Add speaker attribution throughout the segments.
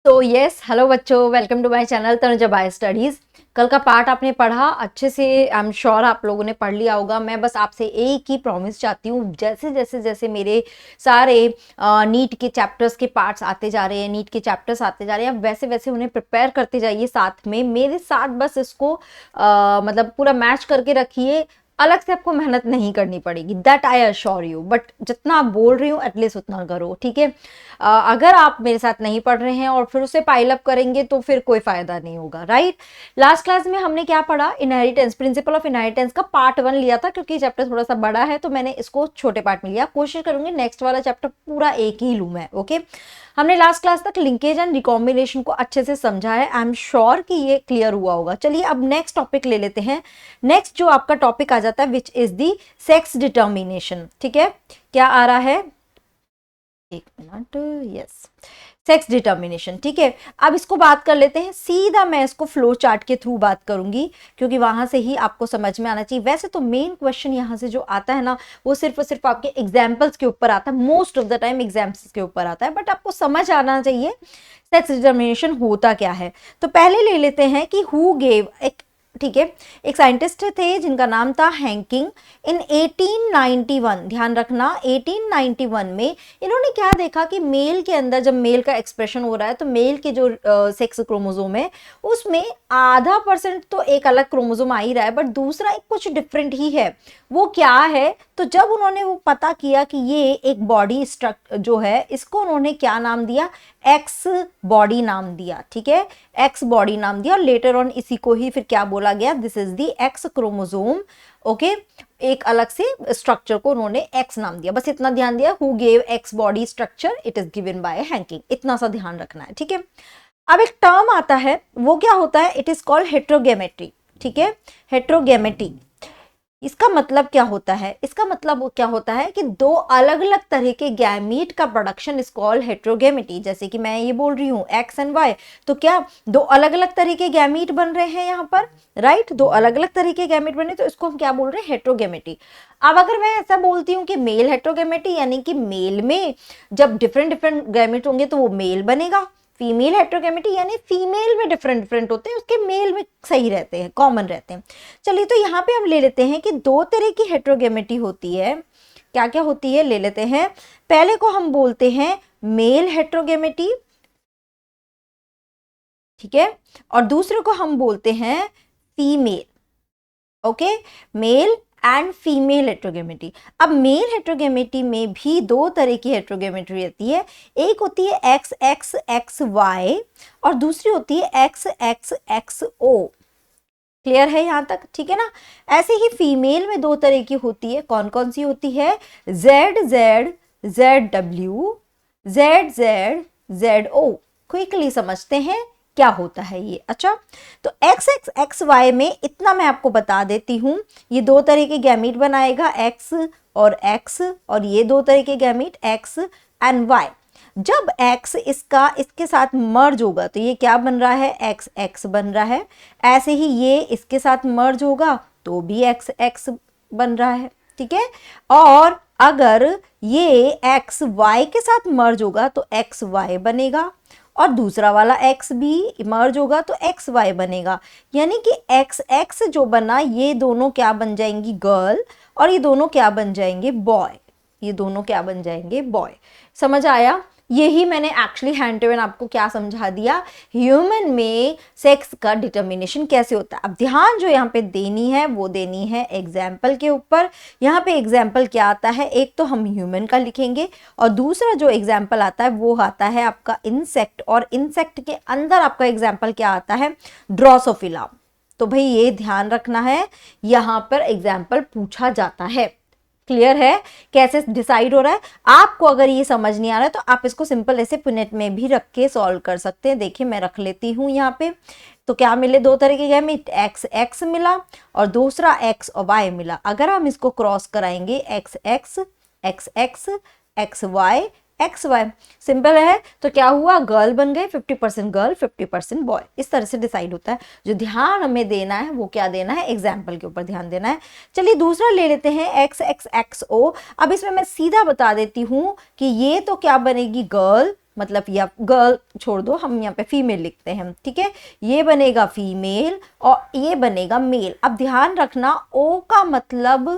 Speaker 1: तो yes hello बच्चों, welcome to my channel Tanuja by studies. कल का पार्ट आपने पढ़ा अच्छे से, आई एम श्योर आप लोगों ने पढ़ लिया होगा। मैं बस आपसे एक ही प्रॉमिस चाहती हूँ, जैसे मेरे सारे नीट के चैप्टर्स के पार्ट्स आते जा रहे हैं, नीट के चैप्टर्स आते जा रहे हैं, वैसे वैसे उन्हें प्रिपेयर करते जाइए साथ में मेरे साथ। बस इसको मतलब पूरा मैच करके रखिए, अलग से आपको मेहनत नहीं करनी पड़ेगी, that I assure you. But जितना आप बोल रही हूँ एटलीस्ट उतना करो, ठीक है। अगर आप मेरे साथ नहीं पढ़ रहे हैं और फिर उसे पाइल अप करेंगे तो फिर कोई फायदा नहीं होगा, राइट। लास्ट क्लास में हमने क्या पढ़ा, इनहेरिटेंस, प्रिंसिपल ऑफ इनहेरिटेंस का पार्ट 1 लिया था, क्योंकि चैप्टर थोड़ा सा बड़ा है तो मैंने इसको छोटे पार्ट में लिया। कोशिश करूंगी नेक्स्ट वाला चैप्टर पूरा एक ही लूं मैं, ओके। हमने लास्ट क्लास तक लिंकेज एंड रिकॉम्बिनेशन को अच्छे से समझा है, आई एम श्योर कि ये क्लियर हुआ होगा। चलिए अब नेक्स्ट टॉपिक ले लेते हैं। नेक्स्ट जो आपका टॉपिक आ जाता है which is the sex determination, ठीक है। क्या आ रहा है, एक मिनट, यस, सेक्स डिटर्मिनेशन, ठीक है। अब इसको बात कर लेते हैं सीधा, मैं इसको फ्लो चार्ट के थ्रू बात करूंगी क्योंकि वहां से ही आपको समझ में आना चाहिए। वैसे तो मेन क्वेश्चन यहाँ से जो आता है ना, वो सिर्फ और सिर्फ आपके एग्जाम्पल्स के ऊपर आता है, most of the time examples के ऊपर आता है, बट आपको समझ आना चाहिए सेक्स डिटर्मिनेशन होता क्या है। तो पहले ले लेते हैं कि हु गेव, एक, ठीक है, एक साइंटिस्ट थे जिनका नाम था हैंकिंग। इन 1891, ध्यान रखना 1891 में इन्होंने क्या देखा कि मेल के अंदर जब मेल का एक्सप्रेशन हो रहा है तो मेल के जो सेक्स क्रोमोसोम है उसमें % तो एक अलग क्रोमोसोम आ ही रहा है, बट दूसरा एक कुछ डिफरेंट ही है। वो क्या है, तो जब उन्होंने वो पता किया कि ये एक बॉडी स्ट्रक्चर जो है, इसको उन्होंने क्या नाम दिया, एक्स बॉडी नाम दिया, ठीक है, एक्स बॉडी नाम दिया। और लेटर ऑन इसी को ही फिर क्या बोला गया, this is the x chromosome, okay. एक अलग से स्ट्रक्चर को उन्होंने एक्स नाम दिया, बस इतना ध्यान दिया, who gave x body structure, it is given by Henking, इतना सा ध्यान रखना है, ठीक है। अब एक टर्म आता है, वो क्या होता है, इट इज कॉल्ड हेट्रोगेमेट्री, ठीक है, हेट्रोगेमेटी। इसका मतलब क्या होता है, इसका मतलब क्या होता है कि दो अलग अलग तरह के गैमीट का प्रोडक्शन इज कॉल्ड हेट्रोगेमेटी। जैसे कि मैं ये बोल रही हूँ एक्स एंड वाई, तो क्या दो अलग अलग तरह के गैमीट बन रहे हैं यहाँ पर, राइट, दो अलग अलग तरह के गैमीट बने, तो इसको हम क्या बोल रहे हैं, हेट्रोगेमेटी। अब अगर मैं ऐसा बोलती हूँ कि मेल हेट्रोगेमेटी, यानी कि मेल में जब डिफरेंट डिफरेंट गैमीट होंगे तो वो मेल बनेगा। फीमेल हेट्रोगेमेटी यानी फीमेल में डिफरेंट डिफरेंट होते हैं, उसके मेल में सही रहते हैं, कॉमन रहते हैं। चलिए तो यहाँ पे हम ले लेते हैं कि दो तरह की हेट्रोगेमेटी होती है। क्या क्या होती है, ले लेते हैं। पहले को हम बोलते हैं मेल हेट्रोगेमेटी, ठीक है, और दूसरे को हम बोलते हैं female, okay, male and female heterogamety. अब मेल हेट्रोगेमेटी में भी दो तरह की हेट्रोगेमेटी रहती है, एक होती है एक्स एक्स एक्स वाई और दूसरी होती है एक्स एक्स एक्स ओ। क्लियर है यहाँ तक, ठीक है ना। ऐसे ही फीमेल में दो तरह की होती है, कौन कौन सी होती है, Z Z Z W, Z Z Z O. Quickly समझते हैं क्या होता है ये। अच्छा, तो एक्स एक्स एक्स वाई में इतना मैं आपको बता देती हूँ, ये दो तरह के गैमीट बनाएगा, एक्स और एक्स, और ये दो तरह के गैमीट एक्स एंड वाई। जब एक्स इसके साथ मर्ज होगा तो ये क्या बन रहा है, एक्स एक्स बन रहा है। ऐसे ही ये इसके साथ मर्ज होगा तो भी एक्स एक्स बन रहा है, ठीक है। और अगर ये एक्स वाई के साथ मर्ज होगा तो एक्स वाई बनेगा, और दूसरा वाला x भी मर्ज होगा तो एक्स वाई बनेगा। यानी कि एक्स एक्स जो बना, ये दोनों क्या बन जाएंगी, गर्ल, और ये दोनों क्या बन जाएंगे, बॉय, ये दोनों क्या बन जाएंगे, बॉय। समझ आया, यही मैंने एक्चुअली हैंड टू हैंड आपको क्या समझा दिया, ह्यूमन में सेक्स का डिटर्मिनेशन कैसे होता है। अब ध्यान जो यहाँ पे देनी है वो देनी है एग्जाम्पल के ऊपर। यहाँ पे एग्जाम्पल क्या आता है, एक तो हम ह्यूमन का लिखेंगे और दूसरा जो एग्जाम्पल आता है वो आता है आपका इंसेक्ट, और इंसेक्ट के अंदर आपका एग्जाम्पल क्या आता है, ड्रोसोफिला। तो भाई ये ध्यान रखना है, यहाँ पर एग्जाम्पल पूछा जाता है। क्लियर है कैसे डिसाइड हो रहा है। आपको अगर ये समझ नहीं आ रहा है तो आप इसको सिंपल ऐसे पुनेट में भी रख के सॉल्व कर सकते हैं। देखिए मैं रख लेती हूँ यहाँ पे, तो क्या मिले, दो तरह के गैमीट, एक्स एक्स मिला और दूसरा एक्स और वाई मिला। अगर हम इसको क्रॉस कराएंगे, X X X X X Y X Y, simple है, तो क्या हुआ, गर्ल बन गए, 50% गर्ल 50% बॉय। इस तरह से डिसाइड होता है। जो ध्यान हमें देना है वो क्या देना है, एग्जाम्पल के ऊपर ध्यान देना है। चलिए दूसरा ले लेते हैं, एक्स एक्स एक्स ओ। अब इसमें मैं सीधा बता देती हूँ कि ये तो क्या बनेगी, गर्ल मतलब या गर्ल छोड़ दो, हम यहाँ पे फीमेल लिखते हैं, ठीक है। ये बनेगा फीमेल और ये बनेगा मेल। अब ध्यान रखना ओ का मतलब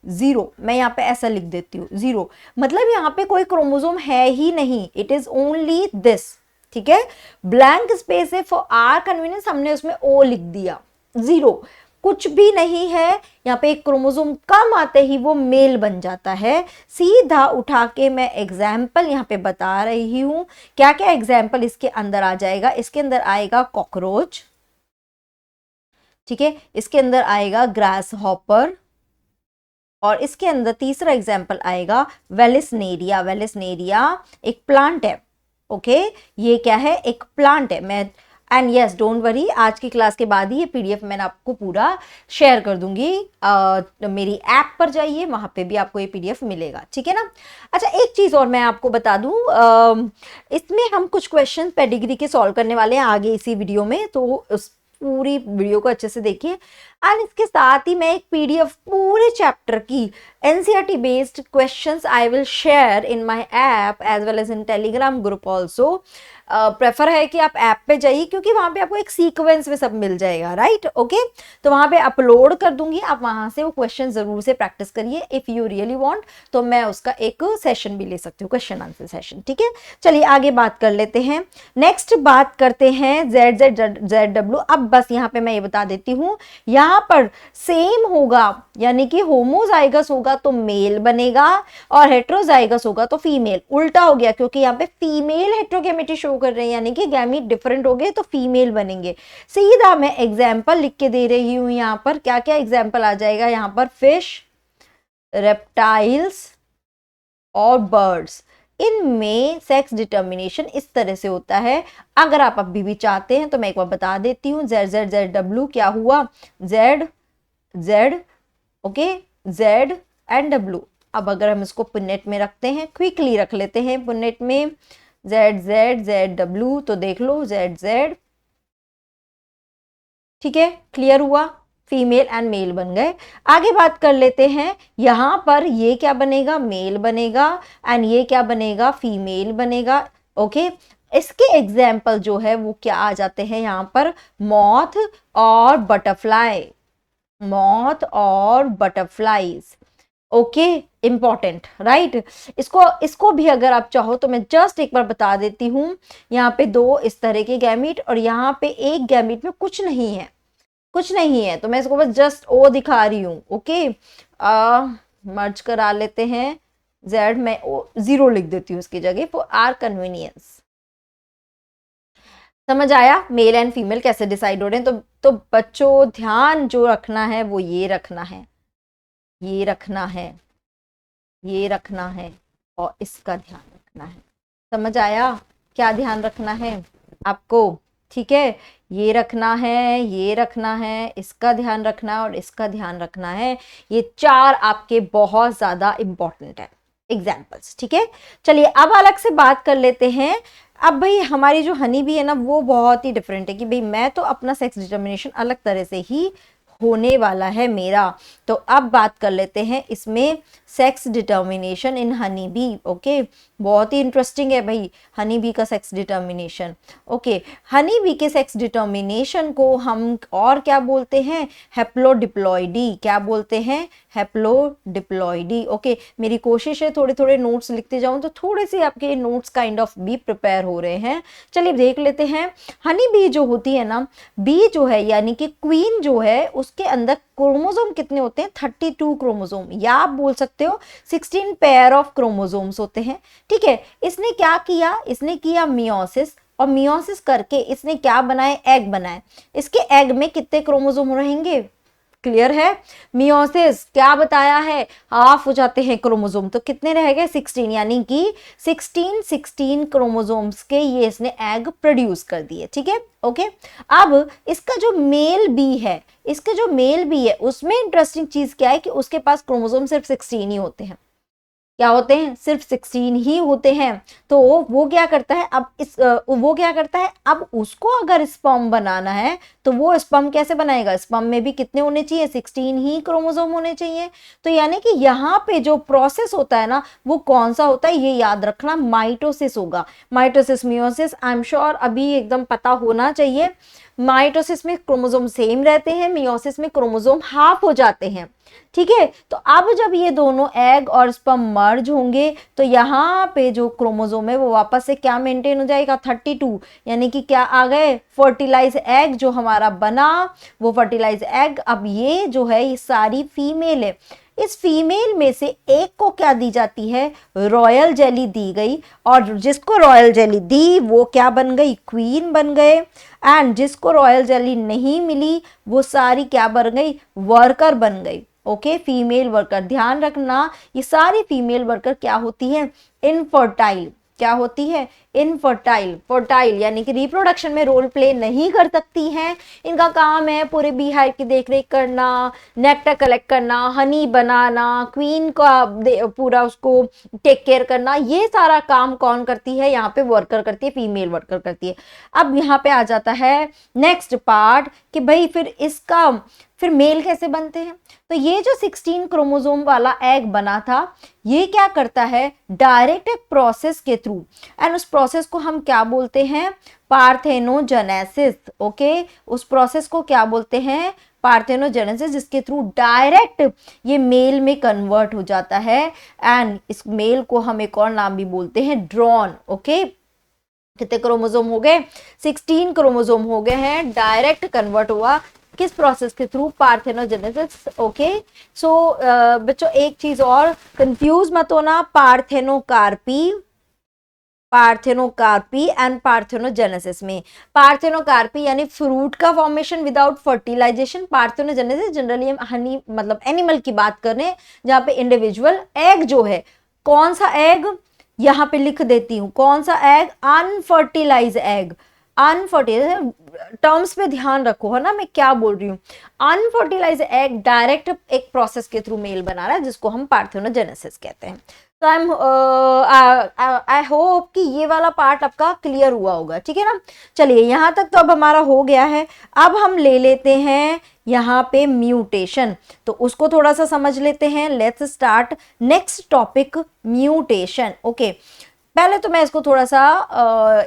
Speaker 1: 0, मैं यहाँ पे ऐसा लिख देती हूँ 0, मतलब यहाँ पे कोई क्रोमोसोम है ही नहीं, इट इज ओनली दिस, ठीक है। ब्लैंक स्पेस है फॉर आर कन्वीनियंस, हमने उसमें ओ लिख दिया, 0 कुछ भी नहीं है यहाँ पे। एक क्रोमोसोम कम आते ही वो मेल बन जाता है। सीधा उठा के मैं एग्जाम्पल यहाँ पे बता रही हूँ। क्या क्या एग्जाम्पल इसके अंदर आ जाएगा, इसके अंदर आएगा कॉकरोच, ठीक है, इसके अंदर आएगा ग्रास हॉपर, और इसके अंदर तीसरा एग्जाम्पल आएगा वेलिसनेरिया। वेलिसनेरिया एक प्लांट है, ओके, ये क्या है, एक प्लांट है। मैं एंड यस डोंट वरी, आज की क्लास के बाद ही ये पीडीएफ मैंने आपको पूरा शेयर कर दूंगी। मेरी ऐप पर जाइए, वहां पे भी आपको ये पीडीएफ मिलेगा, ठीक है ना। अच्छा, एक चीज और मैं आपको बता दूं, इसमें हम कुछ क्वेश्चन पेडिग्री के सॉल्व करने वाले हैं आगे इसी वीडियो में, तो उस पूरी वीडियो को अच्छे से देखिए। एंड इसके साथ ही मैं एक पीडीएफ पूरे चैप्टर की NCERT based questions I will share in my app as well as in Telegram group also. Prefer है कि आप ऐप पे जाइए, क्योंकि वहां पे आपको एक सीक्वेंस में सब मिल जाएगा, राइट, ओके। तो वहां पे अपलोड कर दूंगी, आप वहां से वो क्वेश्चन जरूर से प्रैक्टिस करिए। इफ यू रियली वांट तो मैं उसका एक सेशन भी ले सकती हूँ, क्वेश्चन आंसर सेशन, ठीक है। चलिए आगे बात कर लेते हैं। नेक्स्ट बात करते हैं ZZ अब बस यहाँ पे मैं ये बता देती हूँ, यहाँ पर सेम होगा, यानी कि होमोजाइगस होगा तो मेल बनेगा और हेट्रोजाइगस होगा तो फीमेल। उल्टा हो गया, क्योंकि यहाँ पे फीमेल हेट्रोगेमेटी शो कर रहे हैं, यानी कि गैमीट डिफरेंट हो गए तो फीमेल बनेंगे। सीधा मैं एग्जाम्पल लिख के दे रही हूं, यहाँ पर क्या क्या एग्जाम्पल आ जाएगा, यहाँ पर फिश, रेप्टाइल्स और बर्ड्स, इनमें सेक्स डिटर्मिनेशन इस तरह से होता है। अगर आप अभी भी चाहते हैं तो मैं एक बार बता देती हूँ। ZZZW क्या हुआ, Z Z, okay, Z and W। अब अगर हम इसको पुनेट में रखते हैं, क्विकली रख लेते हैं पुनेट में, ZZZW, तो देख लो ZZ, ठीक है, क्लियर हुआ, फीमेल एंड मेल बन गए। आगे बात कर लेते हैं, यहां पर ये क्या बनेगा, मेल बनेगा, एंड ये क्या बनेगा, फीमेल बनेगा, ओके। इसके एग्जाम्पल जो है वो क्या आ जाते हैं यहाँ पर, मॉथ और बटरफ्लाई, मॉथ और बटरफ्लाईज, ओके, इंपॉर्टेंट, राइट। इसको भी अगर आप चाहो तो मैं जस्ट एक बार बता देती हूँ। यहाँ पे 2 इस तरह के गैमीट और यहाँ पे एक गैमीट में कुछ नहीं है, कुछ नहीं है, तो मैं इसको बस जस्ट ओ दिखा रही हूँ, ओके। मर्ज करा लेते हैं, Z मैं ओ 0 लिख देती हूँ उसकी जगह फॉर आर कन्वीनियंस। समझ आया मेल एंड फीमेल कैसे डिसाइड हो रहे हैं। तो बच्चों ध्यान जो रखना है वो ये रखना है, ये रखना है, ये रखना है और इसका ध्यान रखना है। समझ आया क्या ध्यान रखना है आपको, ठीक है। ये रखना है, ये रखना है, इसका ध्यान रखना है और इसका ध्यान रखना है। ये 4 आपके बहुत ज्यादा इंपॉर्टेंट है एग्जाम्पल्स, ठीक है। चलिए अब अलग से बात कर लेते हैं। अब भाई हमारी जो हनी बी है ना, वो बहुत ही डिफरेंट है कि भाई मैं तो अपना सेक्स डिटर्मिनेशन अलग तरह से ही होने वाला है मेरा। तो अब बात कर लेते हैं इसमें sex determination in honey bee, okay. बहुत ही इंटरेस्टिंग है भाई हनी बी का sex determination, okay. Honey bee के सेक्स डिटर्मिनेशन को हम और क्या बोलते हैं, हैप्लोडिप्लॉइडी। क्या बोलते हैं, हैप्लोडिप्लॉइडी, ओके। मेरी कोशिश है थोड़े थोड़े नोट्स लिखते जाऊं, तो थोड़े से आपके नोट्स काइंड ऑफ भी प्रिपेयर हो रहे हैं। चलिए देख लेते हैं। हनी बी जो होती है ना, बी जो है यानी कि क्वीन जो है, उसके अंदर क्रोमोसोम कितने होते हैं, 32 क्रोमोसोम, या आप बोल सकते हो 16 पेयर ऑफ क्रोमोसोम्स होते हैं, ठीक है। इसने क्या किया, इसने किया मियोसिस, और मियोसिस करके इसने क्या बनाए, एग बनाए। इसके एग में कितने क्रोमोसोम रहेंगे, क्लियर है। मियोसिस क्या बताया है, हाफ हो जाते हैं क्रोमोसोम, तो कितने रह गए 16, यानी कि 16 क्रोमोसोम्स के ये इसने एग प्रोड्यूस कर दिए, ठीक है, ओके। अब इसका जो मेल बी है, इसके जो मेल बी है उसमें इंटरेस्टिंग चीज क्या है कि उसके पास क्रोमोसोम सिर्फ 16 ही होते हैं, क्या होते हैं, सिर्फ 16 ही होते हैं। तो वो क्या करता है, अब उसको अगर स्पर्म बनाना है तो वो स्पर्म कैसे बनाएगा, स्पर्म में भी कितने होने चाहिए, 16 ही क्रोमोसोम होने चाहिए। तो यानी कि यहाँ पे जो प्रोसेस होता है ना, वो कौन सा होता है, ये याद रखना, माइटोसिस होगा। Mitosis, meiosis, I am sure अभी एकदम पता होना चाहिए। माइटोसिस में क्रोमोसोम सेम रहते हैं, मियोसिस में क्रोमोसोम हाफ हो जाते हैं। ठीक है, तो अब जब ये दोनों एग और स्पर्म मर्ज होंगे तो यहाँ पे जो क्रोमोसोम है वो वापस से क्या मेंटेन हो जाएगा, 32। यानी कि क्या आ गए, फर्टिलाइज एग जो हमारा बना, वो फर्टिलाइज एग अब ये जो है ये सारी फीमेल है। इस फीमेल में से एक को क्या दी जाती है, रॉयल जेली दी गई, और जिसको रॉयल जेली दी वो क्या बन गई, क्वीन बन गए। एंड जिसको रॉयल जेली नहीं मिली वो सारी क्या बन गई, वर्कर बन गई। ओके, फीमेल वर्कर, ध्यान रखना ये सारी फीमेल वर्कर क्या होती है, इनफर्टाइल। क्या होती है, इनफर्टाइल। फर्टाइल यानी कि रिप्रोडक्शन में रोल प्ले नहीं कर सकती हैं। इनका काम है पूरे बी हाइव की देखरेख करना, नेक्टर कलेक्ट करना, हनी बनाना, क्वीन का पूरा उसको टेक केयर करना। ये सारा काम कौन करती है, यहाँ पे वर्कर करती है, फीमेल वर्कर करती है। अब यहाँ पे आ जाता है नेक्स्ट पार्ट कि भाई फिर मेल कैसे बनते हैं। तो ये जो 16 क्रोमोसोम वाला एग बना था, ये क्या करता है, डायरेक्ट एक प्रोसेस के थ्रू, एंड उस प्रोसेस को हम क्या बोलते हैं, पार्थेनोजेनेसिस। ओके, उस प्रोसेस को क्या बोलते हैं, पार्थेनोजेनेसिस, जिसके थ्रू डायरेक्ट ये मेल में कन्वर्ट हो जाता है। एंड इस मेल को हम एक और नाम भी बोलते हैं, ड्रॉन। ओके, कितने क्रोमोसोम हो गए, 16 क्रोमोसोम हो गए हैं, डायरेक्ट कन्वर्ट हुआ किस प्रोसेस के थ्रू, पार्थेनोजेनेसिस। ओके, सो बच्चों एक चीज और, कंफ्यूज मत होना, पार्थेनोकार्पी एंड पार्थेनोजेनेसिस में। पार्थेनोकार्पी यानी फ्रूट का formation without fertilisation, parthenogenesis generally हम हनी मतलब एनिमल की बात कर रहे हैं, जहां पे इंडिविजुअल एग जो है, कौन सा एग, यहां पे लिख देती हूं कौन सा egg, unfertilize egg. Unfertilised terms पे ध्यान रखो, है ना मैं क्या बोल रही हूँ। अनफर्टिलाइज एग डायरेक्ट एक प्रोसेस के थ्रू मेल बना रहा है, जिसको हम पार्थेनोजेनेसिस कहते हैं। तो आई होप कि ये वाला पार्ट आपका क्लियर हुआ होगा, ठीक है ना। चलिए यहाँ तक तो अब हमारा हो गया है। अब हम ले लेते हैं यहाँ पे म्यूटेशन, तो उसको थोड़ा सा समझ लेते हैं। Let's start next topic, mutation. Okay, पहले तो मैं इसको थोड़ा सा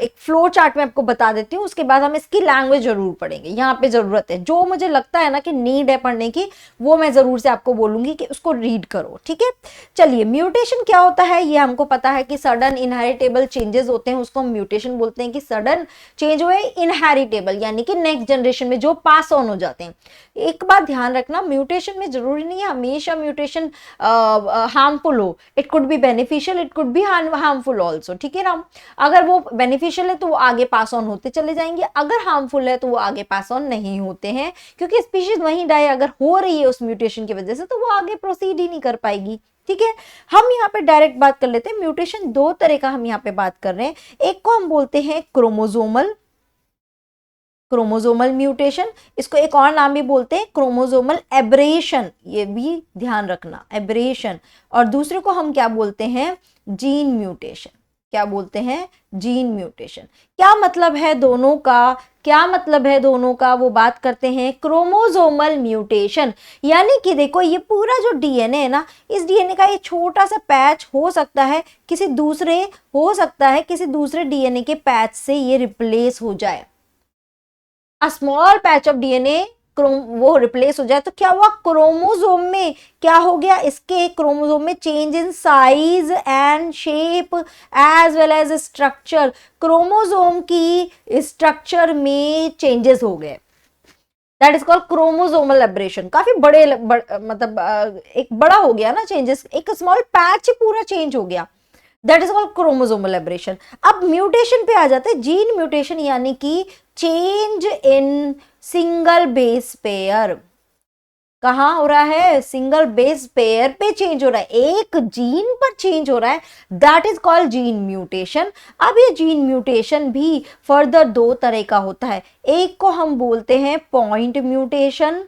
Speaker 1: एक फ्लो चार्ट में आपको बता देती हूँ, उसके बाद हम इसकी लैंग्वेज जरूर पढ़ेंगे। यहाँ पे जरूरत है, जो मुझे लगता है ना कि नीड है पढ़ने की, वो मैं जरूर से आपको बोलूंगी कि उसको रीड करो, ठीक है। चलिए, म्यूटेशन क्या होता है, ये हमको पता है कि सडन इनहेरिटेबल चेंजेस होते हैं, उसको हम म्यूटेशन बोलते हैं। कि सडन चेंज हुए इनहेरिटेबल यानी कि नेक्स्ट जनरेशन में जो पास ऑन हो जाते हैं। एक बात ध्यान रखना, म्यूटेशन में जरूरी नहीं है हमेशा म्यूटेशन हार्मफुल हो, it could be beneficial, it could be harmful also, ठीक है ना। अगर वो बेनिफिशियल है तो वो आगे पास ऑन होते चले जाएंगे, अगर हार्मफुल है तो वो आगे पास ऑन नहीं होते हैं, क्योंकि स्पीशीज वहीं डाई अगर हो रही है उस म्यूटेशन की वजह से, तो वो आगे प्रोसीड ही नहीं कर पाएगी, ठीक है। हम यहाँ पे डायरेक्ट बात कर लेते हैं। म्यूटेशन दो तरह का हम यहाँ पे बात कर रहे हैं। एक को हम बोलते हैं क्रोमोसोमल म्यूटेशन, इसको एक और नाम भी बोलते हैं क्रोमोसोमल एब्रेशन, ये भी ध्यान रखना, एब्रेशन। और दूसरे को हम क्या बोलते हैं, जीन म्यूटेशन। क्या बोलते हैं, जीन म्यूटेशन। क्या मतलब है दोनों का, वो बात करते हैं। क्रोमोसोमल म्यूटेशन यानी कि देखो ये पूरा जो डीएनए है ना, इस डीएनए का ये छोटा सा पैच हो सकता है किसी दूसरे डीएनए के पैच से ये रिप्लेस हो जाए। A small patch of DNA वो रिप्लेस हो जाए तो क्या हुआ, क्रोमोसोम में क्या हो गया, इसके क्रोमोसोम में change in size and shape as well as structure. Chromosome की स्ट्रक्चर में चेंजेस हो गए, that is called chromosomal aberration. काफी मतलब एक बड़ा हो गया ना चेंजेस, एक स्मॉल पैच पूरा चेंज हो गया, that is called chromosomal aberration. अब म्यूटेशन पे आ जाते हैं, जीन म्यूटेशन यानी कि change in single base pair. कहां हो रहा है, सिंगल बेस पेयर पे चेंज हो रहा है, एक जीन पर चेंज हो रहा है, that is called gene mutation. अब ये जीन म्यूटेशन भी फर्दर दो तरह का होता है, एक को हम बोलते हैं पॉइंट म्यूटेशन,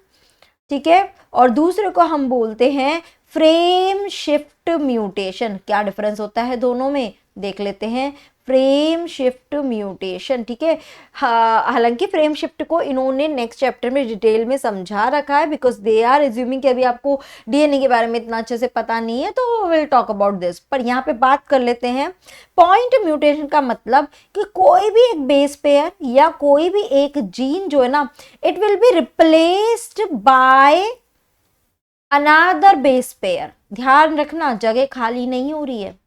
Speaker 1: ठीक है, और दूसरे को हम बोलते हैं फ्रेम शिफ्ट म्यूटेशन, क्या डिफरेंस होता है दोनों में देख लेते हैं। फ्रेम शिफ्ट म्यूटेशन, ठीक है। हालांकि फ्रेम शिफ्ट को इन्होंने नेक्स्ट चैप्टर में डिटेल में समझा रखा है, बिकॉज दे आर एज्यूमिंग कि अभी आपको डीएनए के बारे में इतना अच्छे से पता नहीं है, तो विल टॉक अबाउट दिस। पर यहाँ पे बात कर लेते हैं पॉइंट म्यूटेशन का मतलब कि कोई भी एक बेस पेयर या कोई भी एक जीन जो है ना, it will be replaced by another base pair. ध्यान रखना, जगह खाली नहीं हो रही है,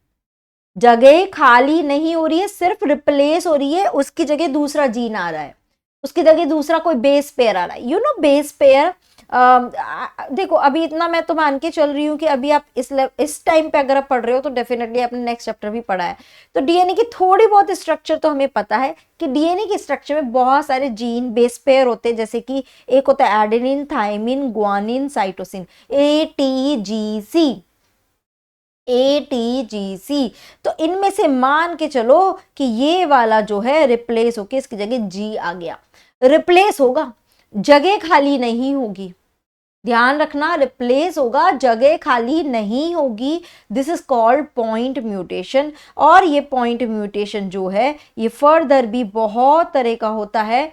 Speaker 1: जगह खाली नहीं हो रही है, सिर्फ रिप्लेस हो रही है। उसकी जगह दूसरा जीन आ रहा है, उसकी जगह दूसरा कोई बेस पेयर आ रहा है। यू नो बेस पेयर, देखो अभी इतना मैं तो मान के चल रही हूँ कि अभी आप इस टाइम पे अगर आप पढ़ रहे हो तो डेफिनेटली आपने नेक्स्ट चैप्टर भी पढ़ा है, तो डीएनए की थोड़ी बहुत स्ट्रक्चर तो हमें पता है कि डीएनए के स्ट्रक्चर में बहुत सारे जीन बेस पेयर होते हैं, जैसे कि एक होता है adenine, thymine, guanine, cytosine, ATGC, ATGC। तो इनमें से मान के चलो कि ये वाला जो है रिप्लेस होके इसकी जगह जी आ गया, रिप्लेस होगा, जगह खाली नहीं होगी। ध्यान रखना, रिप्लेस होगा, जगह खाली नहीं होगी। This is called point mutation. और ये पॉइंट म्यूटेशन जो है ये फर्दर भी बहुत तरह का होता है।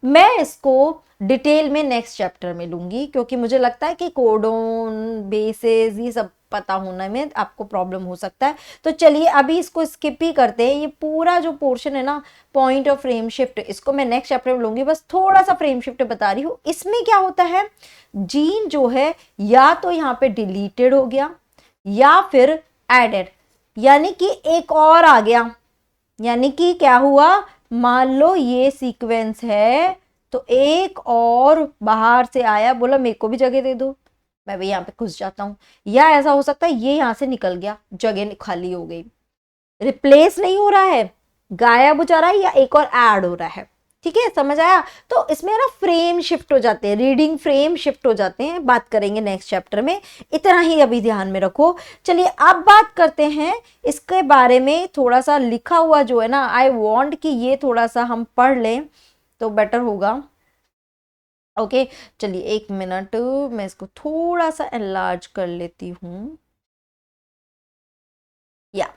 Speaker 1: मैं इसको डिटेल में नेक्स्ट चैप्टर में लूंगी, क्योंकि मुझे लगता है कि कोडोन, बेसेस, ये सब पता होने में आपको प्रॉब्लम हो सकता है। तो चलिए अभी इसको स्किप ही करते हैं। ये पूरा जो पोर्शन है ना पॉइंट ऑफ फ्रेम शिफ्ट, इसको मैं नेक्स्ट चैप्टर में लूंगी। बस थोड़ा सा फ्रेम शिफ्ट बता रही हूँ। इसमें क्या होता है, जीन जो है या तो यहाँ पे डिलीटेड हो गया या फिर एडेड, यानी कि एक और आ गया। यानी कि क्या हुआ, मान लो ये सीक्वेंस है तो एक और बाहर से आया, बोला मेरे को भी जगह दे दो, मैं भी यहाँ पे घुस जाता हूँ। या ऐसा हो सकता है ये यहाँ से निकल गया, जगह खाली हो गई, रिप्लेस नहीं हो रहा है, गायब हो जा रहा है, या एक और ऐड हो रहा है। ठीक है, समझ आया। तो इसमें ना फ्रेम शिफ्ट हो जाते हैं, रीडिंग फ्रेम शिफ्ट हो जाते हैं, बात करेंगे नेक्स्ट चैप्टर में। इतना ही अभी ध्यान में रखो। चलिए अब बात करते हैं इसके बारे में। थोड़ा सा लिखा हुआ जो है ना, आई वॉन्ट कि ये थोड़ा सा हम पढ़ लें तो बेटर होगा। ओके चलिए 1 मिनट, मैं इसको थोड़ा सा एनलार्ज कर लेती हूँ, या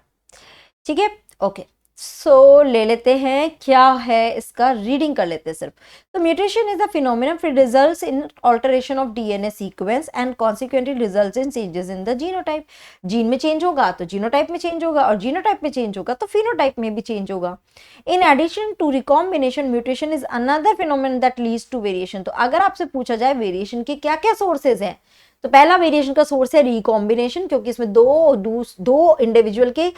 Speaker 1: ठीक है। ओके सो ले लेते हैं, क्या है इसका रीडिंग कर लेते हैं सिर्फ। तो mutation is the phenomenon which results in alteration of DNA sequence and consequently results in changes in the genotype। Gene में चेंज होगा तो जीनोटाइप में चेंज होगा, और जीनोटाइप में चेंज होगा तो फिनोटाइप में भी चेंज होगा। In addition to recombination, mutation is another phenomenon that leads to variation. तो अगर आपसे पूछा जाए वेरिएशन के क्या क्या सोर्सेज हैं, तो पहला वेरिएशन का सोर्स है रिकॉम्बिनेशन, क्योंकि इसमें दो इंडिविजुअल के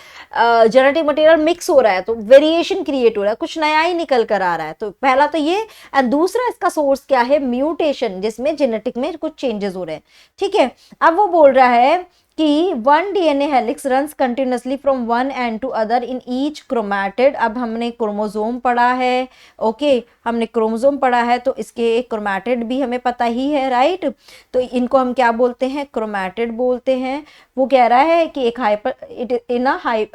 Speaker 1: जेनेटिक मटेरियल मिक्स हो रहा है, तो वेरिएशन क्रिएट हो रहा है, कुछ नया ही निकल कर आ रहा है। तो पहला तो ये, एंड दूसरा इसका सोर्स क्या है, म्यूटेशन, जिसमें जेनेटिक में कुछ चेंजेस हो रहे हैं। ठीक है, अब वो बोल रहा है कि one DNA helix runs continuously from one end to other in each chromatid. अब हमने क्रोमोसोम पढ़ा है, ओके हमने क्रोमोसोम पढ़ा है, तो इसके क्रोमैटिड भी हमें पता ही है, राइट। तो इनको हम क्या बोलते हैं, क्रोमैटिड बोलते हैं। वो कह रहा है कि एक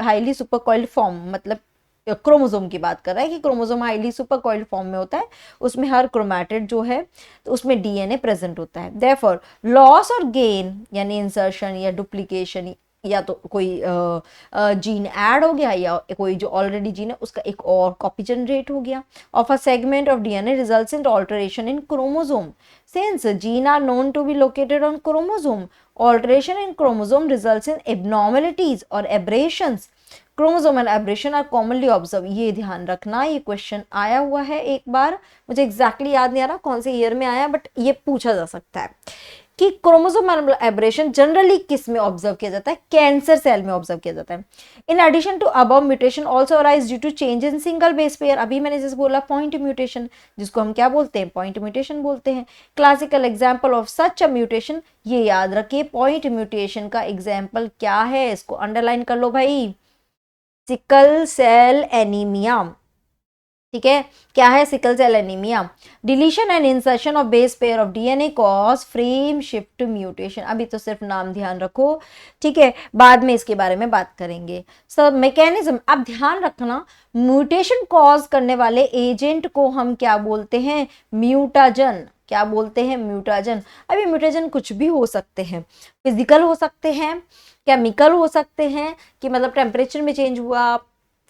Speaker 1: हाईली सुपर कॉइल्ड फॉर्म, मतलब क्रोमोसोम की बात कर रहा है कि chromosome highly super coiled form में होता है, उसमें हर क्रोमैटिड जो है तो उसमें डीएनए प्रेजेंट होता है। देयरफॉर लॉस और गेन यानी इंसर्शन या डुप्लीकेशन, या तो कोई जीन ऐड हो गया या कोई जो ऑलरेडी जीन है उसका एक और कॉपी जनरेट हो गया of a segment of DNA results in alteration in chromosome. Since gene are known to be located on chromosome, alteration in chromosome results in abnormalities और aberrations. Chromosomal aberration are commonly observe. ये ध्यान रखना, ये question आया हुआ है एक बार, मुझे एग्जैक्टली याद नहीं आ रहा कौन से ईयर में आया, बट ये पूछा जा सकता है कि क्रोमोसोमल एब्रेशन जनरली किस में ऑब्जर्व किया जाता है, कैंसर सेल में ऑब्जर्व किया जाता है। In addition to above, mutation also arise due to change in single base pair. अभी मैंने जैसे बोला पॉइंट म्यूटेशन, जिसको हम क्या बोलते हैं, पॉइंट म्यूटेशन बोलते हैं। Classical example of such a mutation, ये याद रखिए पॉइंट म्यूटेशन का एग्जाम्पल क्या है, इसको अंडरलाइन कर लो भाई, सिकल सेल एनीमिया। ठीक है, क्या है sickle cell anaemia, deletion and insertion of base pair of DNA cause frame shift mutation. अभी तो सिर्फ नाम ध्यान रखो, ठीक है, बाद में इसके बारे में बात करेंगे। सब मैकेनिज्म, अब ध्यान रखना, म्यूटेशन कॉज करने वाले एजेंट को हम क्या बोलते हैं, म्यूटाजन। क्या बोलते हैं, म्यूटाजन। अब ये म्यूटाजन कुछ भी हो सकते हैं, फिजिकल हो सकते हैं, केमिकल हो सकते हैं कि मतलब टेम्परेचर में चेंज हुआ,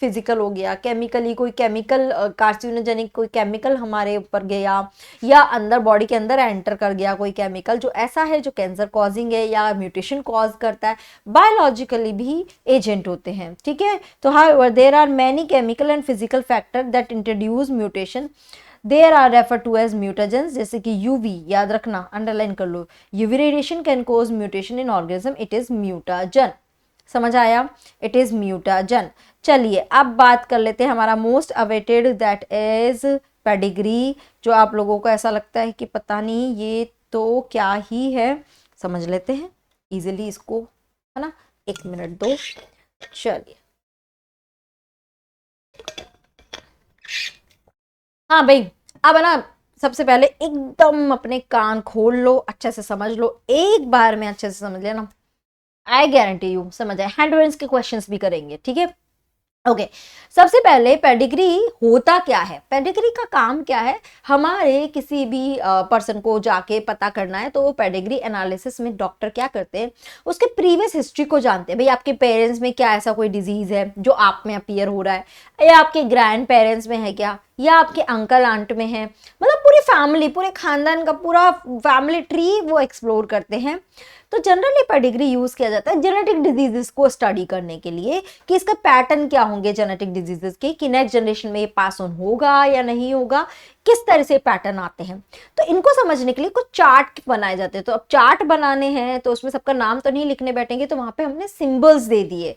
Speaker 1: फिजिकल हो गया, केमिकली कोई केमिकल कार्सिनोजेनिक कोई केमिकल हमारे ऊपर गया, या अंदर बॉडी के अंदर एंटर कर गया कोई केमिकल जो ऐसा है जो कैंसर कॉजिंग है या म्यूटेशन कॉज करता है। बायोलॉजिकली भी एजेंट होते हैं, ठीक है। तो however there are many chemical and physical factor that introduce mutation, there are refer to as mutagens. जैसे कि यूवी, याद रखना, अंडरलाइन कर लो, UV radiation can cause mutation in organism, it is mutagen. समझ आया, इट इज म्यूटाजन। चलिए अब बात कर लेते हैं हमारा most awaited that is pedigree, जो आप लोगों को ऐसा लगता है कि पता नहीं ये तो क्या ही है, समझ लेते हैं इजीली इसको, है ना। 1 मिनट दो। चलिए हाँ भाई, अब है ना, सबसे पहले एकदम अपने कान खोल लो, अच्छे से समझ लो, एक बार में अच्छे से समझ लेना, आई गारंटी यू समझ आए। हैंड रेंज के क्वेश्चंस भी करेंगे, ठीक है। ओके सबसे पहले पेडिग्री होता क्या है, पेडिग्री का काम क्या है। हमारे किसी भी पर्सन को जाके पता करना है तो वो पेडिग्री एनालिसिस में डॉक्टर क्या करते हैं, उसके प्रीवियस हिस्ट्री को जानते हैं। भाई आपके पेरेंट्स में क्या ऐसा कोई डिजीज है जो आप में अपीयर हो रहा है, या आपके ग्रैंड पेरेंट्स में है क्या, या आपके अंकल आंट में है, मतलब पूरी फैमिली, पूरे खानदान का पूरा फैमिली ट्री वो एक्सप्लोर करते हैं। तो जनरली पेडिग्री यूज किया जाता है जेनेटिक डिजीजेस को स्टडी करने के लिए कि इसका पैटर्न क्या होंगे जेनेटिक डिजीजेस के, कि नेक्स्ट जनरेशन में ये पास ऑन होगा या नहीं होगा, किस तरह से पैटर्न आते हैं। तो इनको समझने के लिए कुछ चार्ट बनाए जाते हैं। तो अब चार्ट बनाने हैं तो उसमें सबका नाम तो नहीं लिखने बैठेंगे, तो वहां पे हमने सिंबल्स दे दिए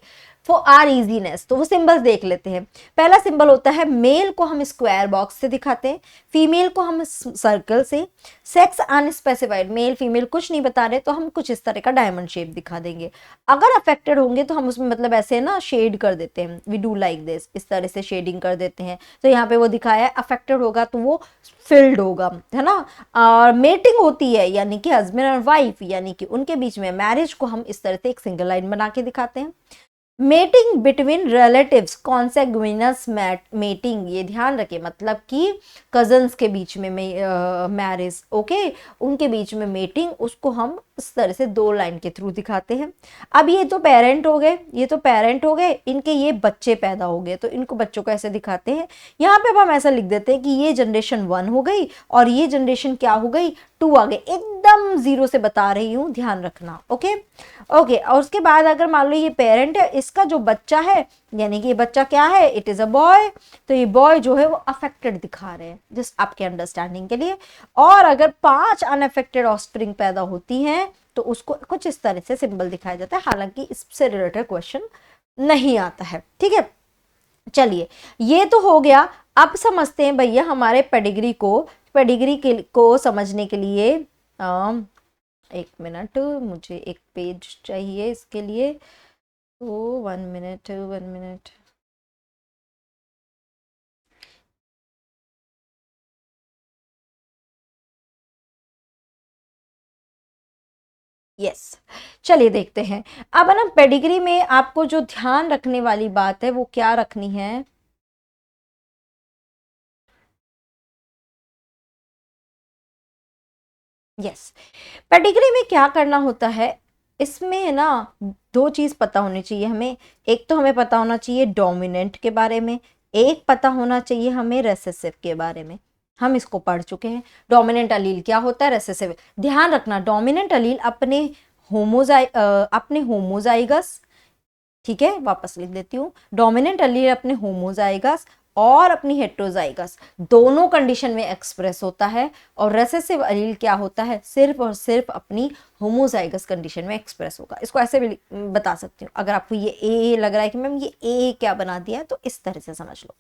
Speaker 1: फॉर आर इजीनेस। तो वो सिंबल्स देख लेते हैं। पहला सिंबल होता है, मेल को हम स्क्वायर बॉक्स से दिखाते हैं, फीमेल को हम सर्कल से, सेक्स अनस्पेसिफाइड, मेल फीमेल कुछ नहीं बता रहे तो हम कुछ इस तरह का डायमंड शेप दिखा देंगे। अगर अफेक्टेड होंगे तो हम उसमें मतलब ऐसे ना शेड कर देते हैं, वी डू लाइक दिस, इस तरह से शेडिंग कर देते हैं। तो यहाँ पे वो दिखाया है, अफेक्टेड होगा तो वो फिल्ड होगा, है ना। और मेटिंग होती है यानी कि हस्बैंड और वाइफ, यानी कि उनके बीच में मैरिज को हम इस तरह से एक सिंगल लाइन बना के दिखाते हैं। मेटिंग बिटवीन रिलेटिव्स, कॉन्सेग्विनस मेटिंग, ये ध्यान रखें, मतलब कि कजन्स के बीच में मैरिज, ओके, उनके बीच में मेटिंग, उसको हम इस तरह से 2 लाइन के थ्रू दिखाते हैं। अब ये तो पेरेंट हो गए, ये तो पेरेंट हो गए, इनके ये बच्चे पैदा हो गए, तो इनको बच्चों को ऐसे दिखाते हैं। यहाँ पे अब हम ऐसा लिख देते हैं कि ये जनरेशन 1 हो गई और ये जनरेशन क्या हो गई, 2 आ गए। एकदम 0 से बता रही हूँ, ध्यान रखना, ओके ओके। और उसके बाद अगर मान लो ये पेरेंट है, इसका जो बच्चा है, यानी कि ये बच्चा क्या है, इट इज अ बॉय, तो ये बॉय जो है वो अफेक्टेड दिखा रहे हैं, जस्ट आपके अंडरस्टैंडिंग के लिए। और अगर 5 अनअफेक्टेड ऑफस्प्रिंग पैदा होती हैं तो उसको कुछ इस तरह से सिंबल दिखाया जाता है, हालांकि इससे रिलेटेड क्वेश्चन नहीं आता है, ठीक है। चलिए ये तो हो गया। अब समझते हैं भैया हमारे पेडिग्री को, को समझने के लिए 1 मिनट, मुझे एक पेज चाहिए इसके लिए, तो 1 मिनट 1 मिनट। यस चलिए देखते हैं। अब है ना पेडिग्री में आपको जो ध्यान रखने वाली बात है वो क्या रखनी है, यस पेडिग्री में क्या करना होता है, इसमें है ना 2 चीज पता होनी चाहिए हमें। एक तो हमें पता होना चाहिए डोमिनेंट के बारे में, एक पता होना चाहिए हमें रेसेसिव के बारे में। हम इसको पढ़ चुके हैं। डोमिनेंट अलील क्या होता है, रेसेसिव, ध्यान रखना डोमिनेंट अलील अपने होमोजाइगस, ठीक है, वापस लिख देती हूँ, डोमिनेंट अलील अपने होमोजाइगस और अपनी हेट्रोजाइगस दोनों कंडीशन में एक्सप्रेस होता है, और रेसेसिव अलील क्या होता है, सिर्फ और सिर्फ अपनी होमोजाइगस कंडीशन में एक्सप्रेस होगा। इसको ऐसे भी बता सकती हूँ, अगर आपको ये ए लग रहा है कि मैम ये ए क्या बना दिया है, तो इस तरह से समझ लो,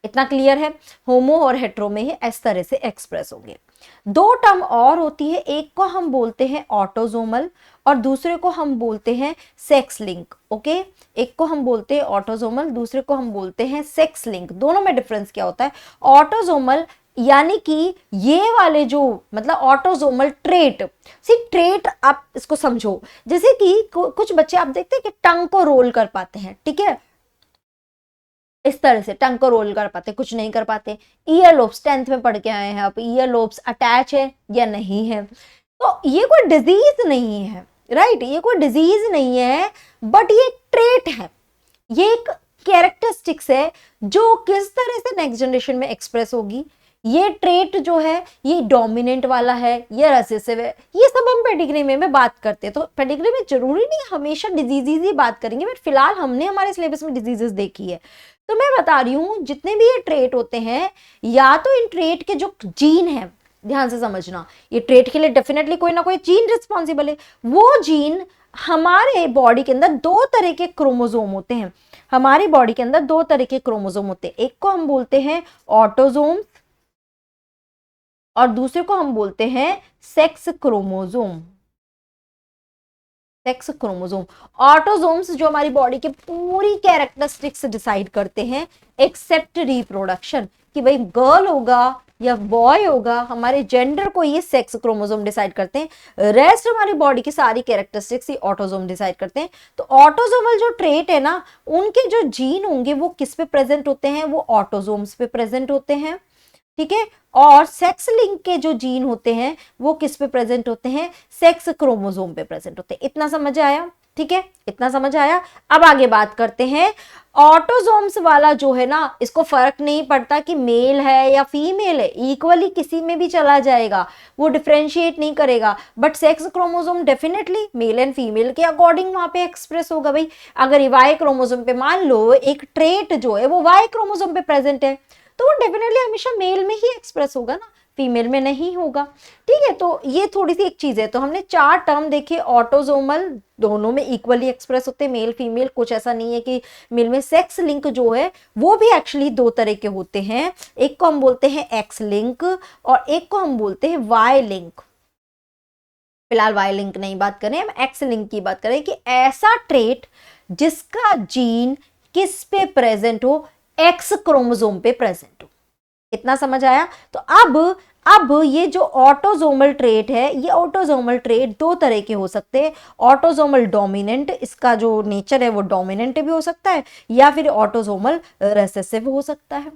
Speaker 1: इतना क्लियर है। होमो और हेट्रो में ही इस तरह से एक्सप्रेस होंगे। 2 टर्म और होती है, एक को हम बोलते हैं ऑटोजोमल और दूसरे को हम बोलते हैं सेक्स लिंक, ओके। एक को हम बोलते हैं ऑटोजोमल, दूसरे को हम बोलते हैं सेक्स लिंक। दोनों में डिफरेंस क्या होता है, ऑटोजोमल यानी कि ये वाले जो मतलब ऑटोजोमल ट्रेट, सी ट्रेट आप इसको समझो, जैसे कि कुछ बच्चे आप देखते हैं कि टंग को रोल कर पाते हैं, ठीक है, इस तरह से टंग को रोल कर पाते, कुछ नहीं कर पाते। ईयर लोब्स 10th में पढ़ के आए हैं आप, ईयर लोब्स अटैच है या नहीं है। तो ये कोई डिजीज नहीं है, राइट, ये कोई डिजीज नहीं है, बट ये एक ट्रेट है, ये एक कैरेक्टरिस्टिक्स है जो किस तरह से नेक्स्ट जनरेशन में एक्सप्रेस होगी। ये ट्रेट जो है ये डोमिनेंट वाला है, ये रिसेसिव है, ये सब हम पेडिग्री में बात करते हैं। तो पेडिग्री में जरूरी नहीं हमेशा डिजीजेज ही बात करेंगे, बट फिलहाल हमने हमारे सिलेबस में डिजीजेस देखी है। तो मैं बता रही हूँ जितने भी ये ट्रेट होते हैं, या तो इन ट्रेट के जो जीन है, ध्यान से समझना, ये ट्रेट के लिए डेफिनेटली कोई ना कोई जीन रिस्पॉन्सिबल है। वो जीन, हमारे बॉडी के अंदर दो तरह के क्रोमोसोम होते हैं, हमारी बॉडी के अंदर दो तरह के क्रोमोसोम होते हैं, एक को हम बोलते हैं ऑटोसोम और दूसरे को हम बोलते हैं sex chromosome. Sex chromosome, autosomes जो हमारी बॉडी के पूरी कैरेक्टरिस्टिक्स डिसाइड करते हैं एक्सेप्ट रिप्रोडक्शन, कि भाई गर्ल होगा या बॉय होगा, हमारे जेंडर को ये सेक्स क्रोमोसोम डिसाइड करते हैं। रेस्ट हमारी बॉडी की सारी कैरेक्टरिस्टिक्स ही ऑटोसोम डिसाइड करते हैं। तो ऑटोसोमल जो ट्रेट है ना, उनके जो जीन होंगे वो किस पे प्रेजेंट होते हैं, वो ऑटोसोम्स पे प्रेजेंट होते हैं, ठीक है। और सेक्स लिंक के जो जीन होते हैं वो किस पे प्रेजेंट होते हैं, सेक्स क्रोमोसोम पे प्रेजेंट होते हैं। इतना समझ आया, ठीक है, इतना समझ आया। अब आगे बात करते हैं, ऑटोसोम्स वाला जो है ना, इसको फर्क नहीं पड़ता कि मेल है या फीमेल है, इक्वली किसी में भी चला जाएगा, वो डिफरेंशिएट नहीं करेगा। But sex chromosome definitely mail and female के अकॉर्डिंग वहां पे एक्सप्रेस होगा। भाई अगर वाई क्रोमोसोम पे मान लो एक ट्रेट जो है वो वाई क्रोमोसोम पे प्रेजेंट है, तो वो डेफिनेटली हमेशा मेल में ही एक्सप्रेस होगा ना, फीमेल में नहीं होगा, ठीक है। तो ये थोड़ी सी एक चीज है। तो हमने चार टर्म देखे, ऑटोसोमल दोनों में इक्वली एक्सप्रेस होते हैं, मेल फीमेल, कुछ ऐसा नहीं है कि मेल में। सेक्स लिंक जो है वो भी एक्चुअली दो तरह के होते हैं, एक को हम बोलते हैं एक्स लिंक और एक को हम बोलते हैं वाई लिंक। फिलहाल वाई लिंक नहीं बात करें, हम एक्स लिंक की बात करें, कि ऐसा ट्रेट जिसका जीन किस पे प्रेजेंट हो, एक्स क्रोमोसोम पे प्रेजेंट हो। इतना समझ आया। तो अब ये जो ऑटोसोमल ट्रेट है, ये ऑटोसोमल ट्रेट दो तरह के हो सकते हैं। ऑटोसोमल डोमिनेंट, इसका जो नेचर है वो डोमिनेंट भी हो सकता है, या फिर ऑटोसोमल रिसेसिव हो सकता है।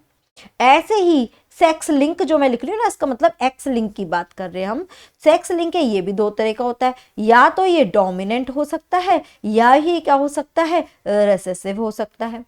Speaker 1: ऐसे ही सेक्स लिंक जो मैं लिख रही हूँ ना, इसका मतलब एक्स लिंक की बात कर रहे हैं हम। सेक्स लिंक है, ये भी दो तरह का होता है, या तो ये डोमिनेंट हो सकता है, या ही क्या हो सकता है, रिसेसिव हो सकता है,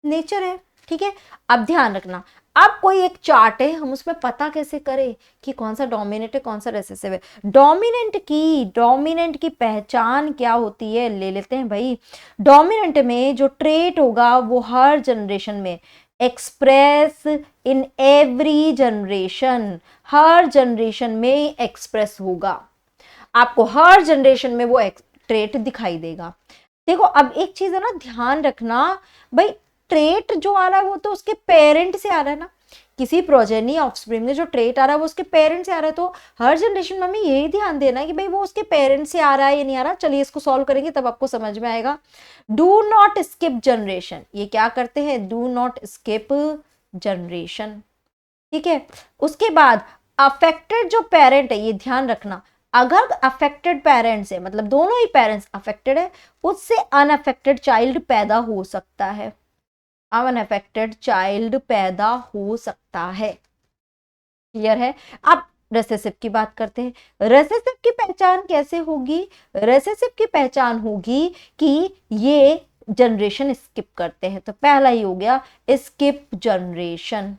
Speaker 1: नेचर है, ठीक है। अब ध्यान रखना, अब कोई एक चार्ट है, हम उसमें पता कैसे करें कि कौन सा डोमिनेंट है कौन सा रिसेसिव है। डोमिनेंट की पहचान क्या होती है, ले लेते हैं भाई। डोमिनेंट में जो ट्रेट होगा वो हर जनरेशन में express in every generation, her generation में एक्सप्रेस होगा, आपको हर जनरेशन में वो ट्रेट दिखाई देगा। देखो अब एक चीज है ना, ध्यान रखना भाई, ट्रेट जो आ रहा है वो तो उसके पेरेंट से आ रहा है ना, किसी प्रोजेनी ऑफस्प्रिंग में जो ट्रेट आ रहा है वो उसके पेरेंट से आ रहा है। तो हर जनरेशन में हमें यही ध्यान देना है कि भाई वो उसके पेरेंट से आ रहा है या नहीं आ रहा। चलिए इसको सॉल्व करेंगे तब आपको समझ में आएगा। डू नॉट स्किप जनरेशन, ये क्या करते हैं, डू नॉट स्किप जनरेशन, ठीक है। उसके बाद अफेक्टेड जो पेरेंट है, ये ध्यान रखना, अगर अफेक्टेड पेरेंट्स है मतलब दोनों ही पेरेंट्स अफेक्टेड है, उससे अनअफेक्टेड चाइल्ड पैदा हो सकता है, अनअफेक्टेड चाइल्ड पैदा हो सकता है, क्लियर है। अब रेसेसिव की बात करते हैं। रेसेसिव की पहचान कैसे होगी, रेसेसिव की पहचान होगी कि ये जनरेशन स्किप करते हैं, तो पहला ही हो गया स्किप जनरेशन।